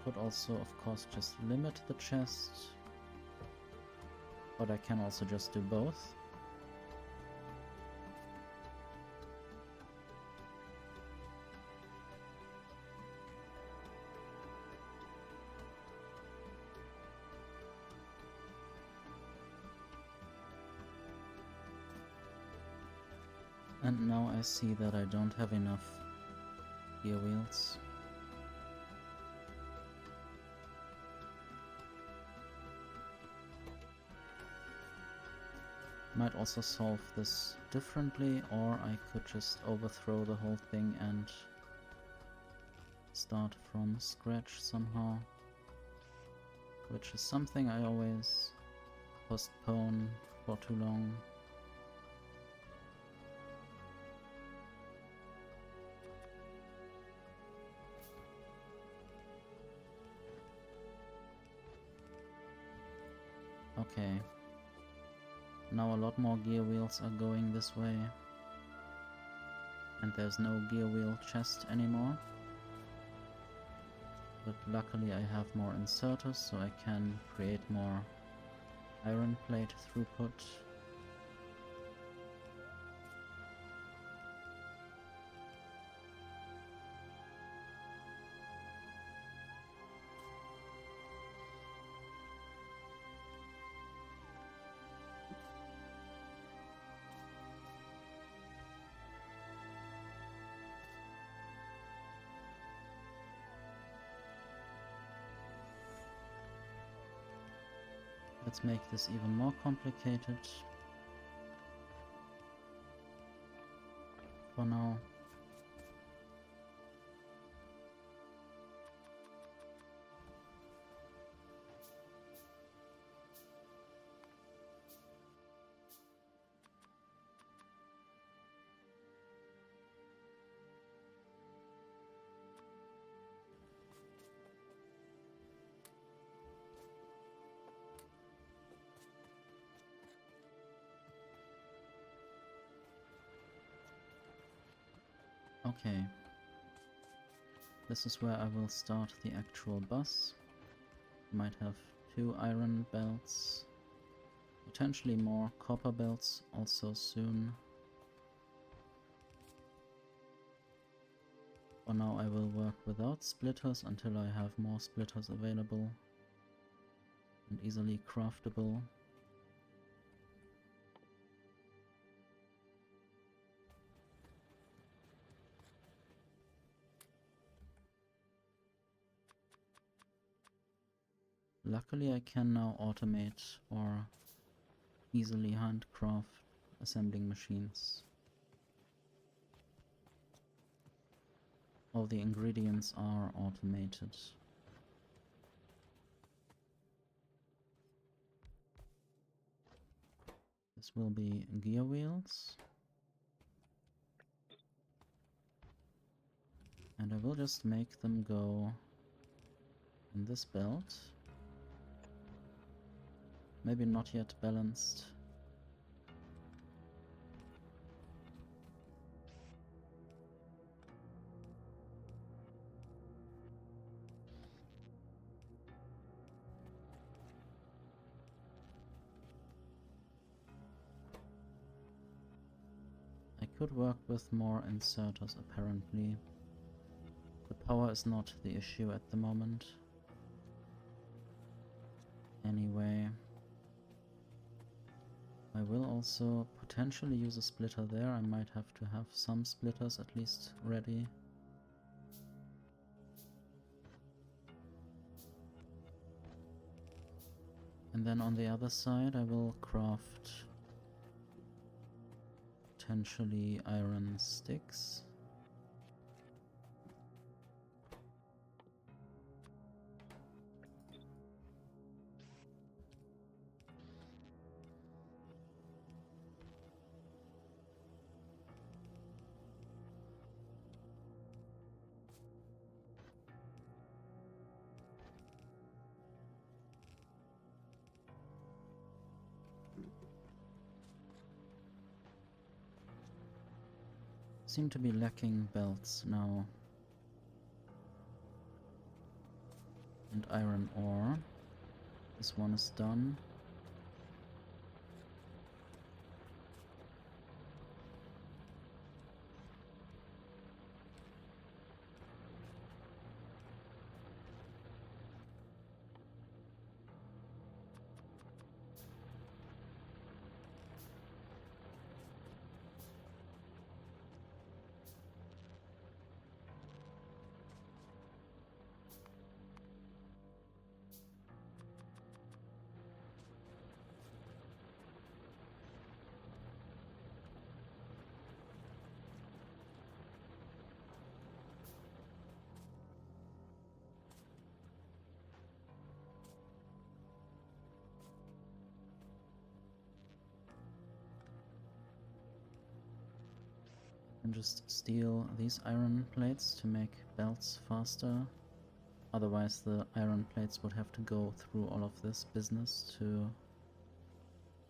Could also, of course, just limit the chest, but I can also just do both. And now I see that I don't have enough gear wheels. Might also solve this differently, or I could just overthrow the whole thing and start from scratch somehow, which is something I always postpone for too long. Okay. Now a lot more gear wheels are going this way. And there's no gear wheel chest anymore. But luckily I have more inserters, so I can create more iron plate throughput. Let's make this even more complicated for now. Okay, this is where I will start the actual bus. Might have 2 iron belts, potentially more copper belts also soon. For now I will work without splitters until I have more splitters available and easily craftable. Luckily I can now automate or easily handcraft assembling machines. All the ingredients are automated. This will be gear wheels. And I will just make them go in this belt. Maybe not yet balanced. I could work with more inserters apparently. The power is not the issue at the moment. Anyway, I will also potentially use a splitter there. I might have to have some splitters at least ready. And then on the other side I will craft potentially iron sticks. Seem to be lacking belts now. And iron ore. This one is done. And just steal these iron plates to make belts faster. Otherwise the iron plates would have to go through all of this business to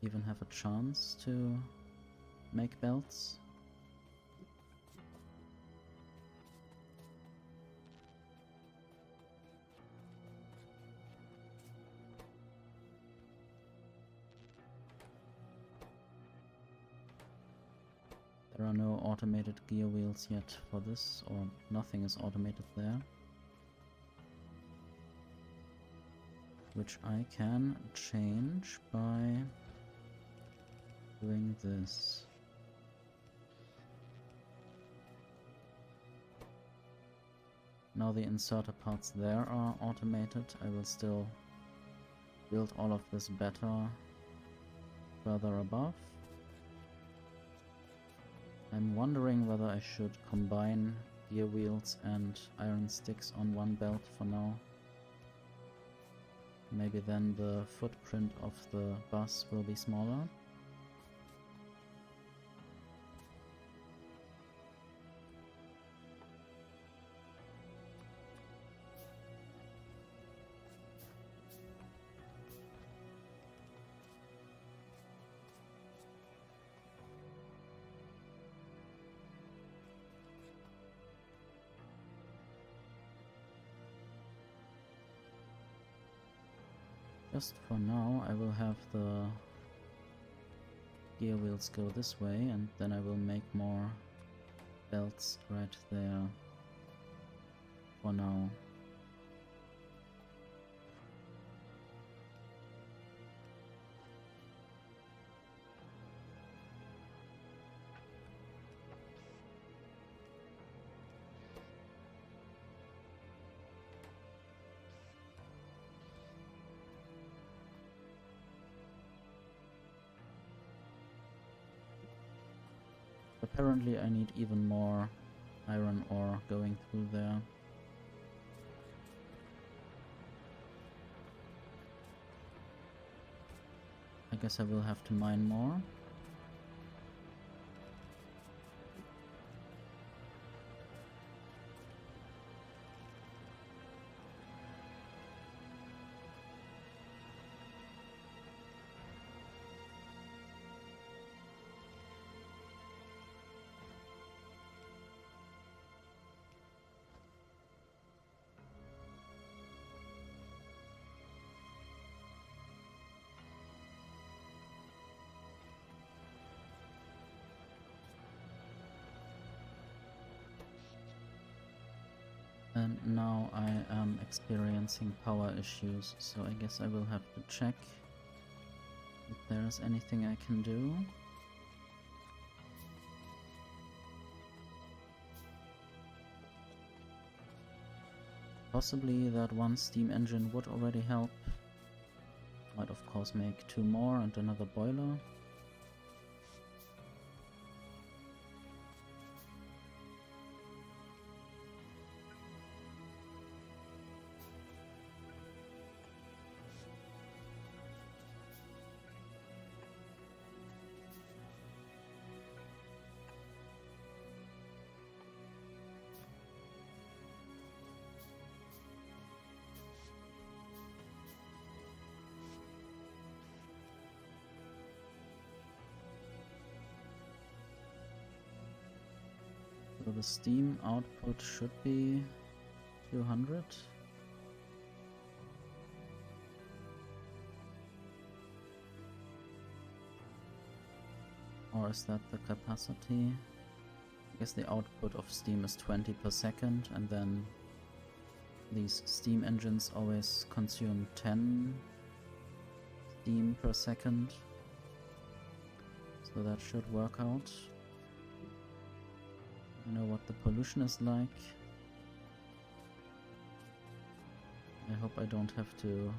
even have a chance to make belts. There are no automated gear wheels yet for this, or nothing is automated there. Which I can change by doing this. Now the inserter parts there are automated. I will still build all of this better further above. I'm wondering whether I should combine gear wheels and iron sticks on one belt for now. Maybe then the footprint of the bus will be smaller. Just for now, I will have the gear wheels go this way, and then I will make more belts right there for now. Apparently I need even more iron ore going through there. I guess I will have to mine more. And now I am experiencing power issues, so I guess I will have to check if there is anything I can do. Possibly that one steam engine would already help. Might of course make 2 more and another boiler. So the steam output should be 200. Or is that the capacity? I guess the output of steam is 20 per second, and then these steam engines always consume 10 steam per second. So that should work out. I know what the pollution is like. I hope I don't have to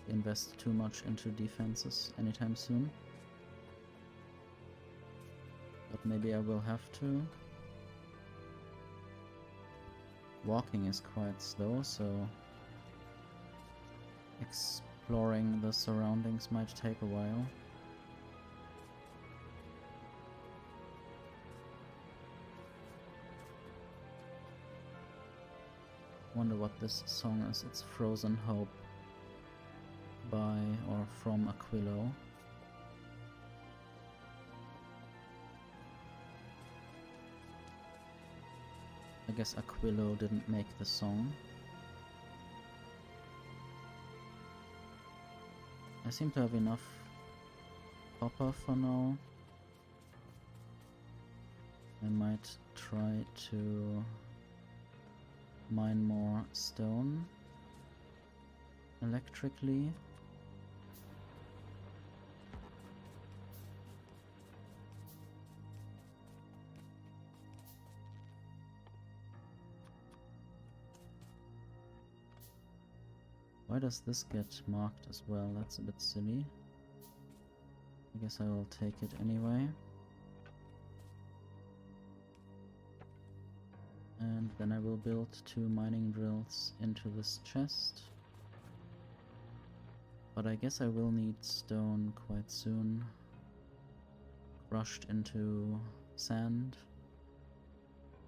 invest too much into defenses anytime soon. But maybe I will have to. Walking is quite slow, so exploring the surroundings might take a while. Wonder what this song is. It's Frozen Hope by or from Aquilo. I guess Aquilo didn't make the song. I seem to have enough copper for now. I might try to mine more stone electrically. Why does this get marked as well? That's a bit silly. I guess I will take it anyway. And then I will build 2 mining drills into this chest. But I guess I will need stone quite soon. Crushed into sand.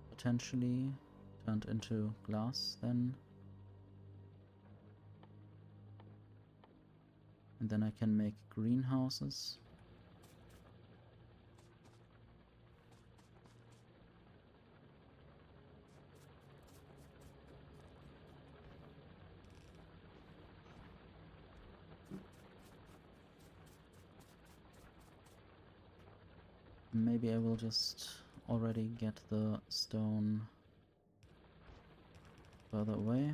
Potentially turned into glass then. And then I can make greenhouses. Maybe I will just already get the stone further away.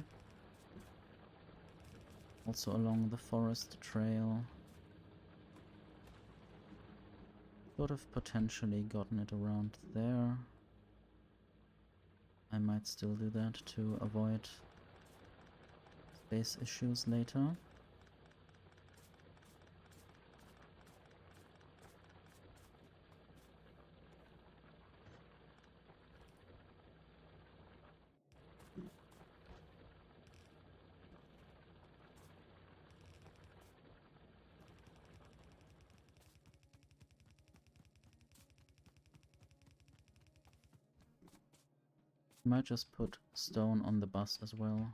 Also along the forest trail. Could have potentially gotten it around there. I might still do that to avoid space issues later. Might just put stone on the bus as well.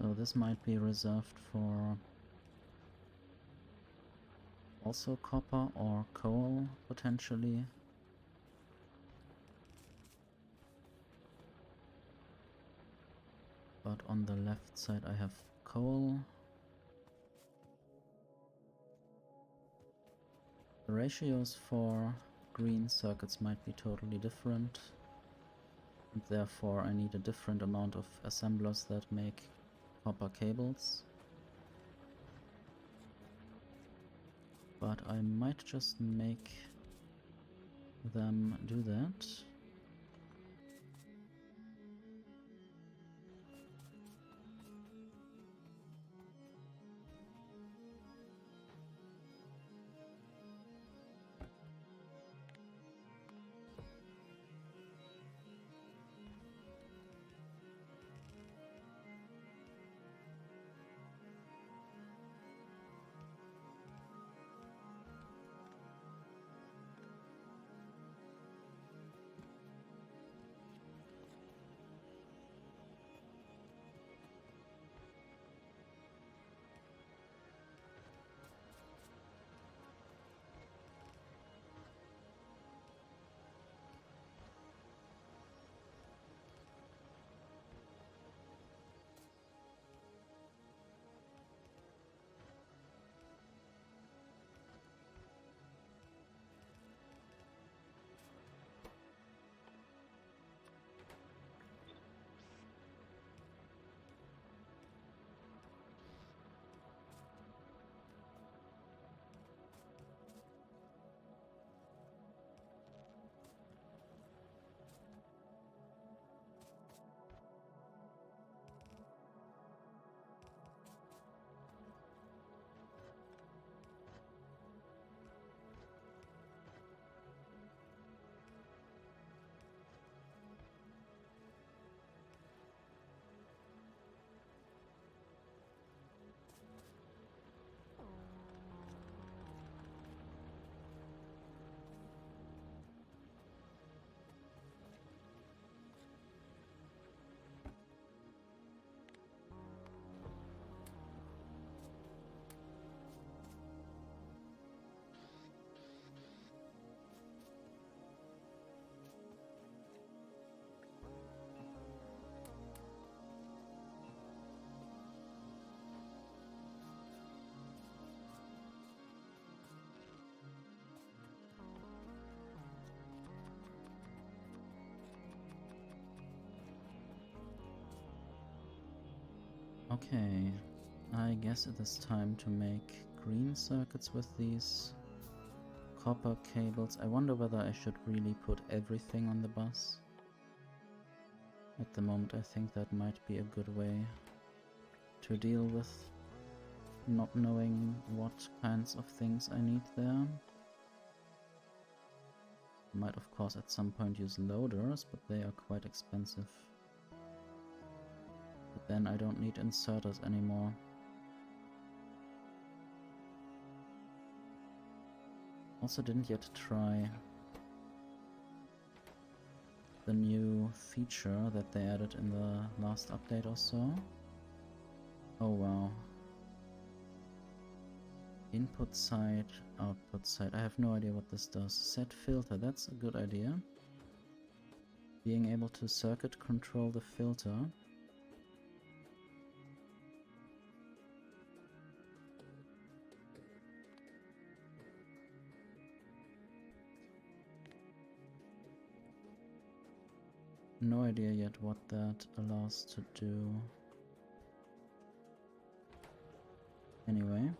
So this might be reserved for Also copper or coal, potentially. But on the left side I have coal. The ratios for green circuits might be totally different. And therefore I need a different amount of assemblers that make copper cables. But I might just make them do that. Okay, I guess it is time to make green circuits with these copper cables. I wonder whether I should really put everything on the bus. At the moment I think that might be a good way to deal with not knowing what kinds of things I need there. Might of course at some point use loaders, but they are quite expensive. But then I don't need inserters anymore. Also didn't yet try the new feature that they added in the last update or so. Oh wow. Input side, output side. I have no idea what this does. Set filter, that's a good idea. Being able to circuit control the filter. No idea yet what that allows to do. Anyway.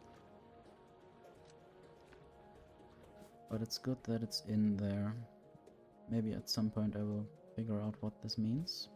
But it's good that it's in there. Maybe at some point I will figure out what this means.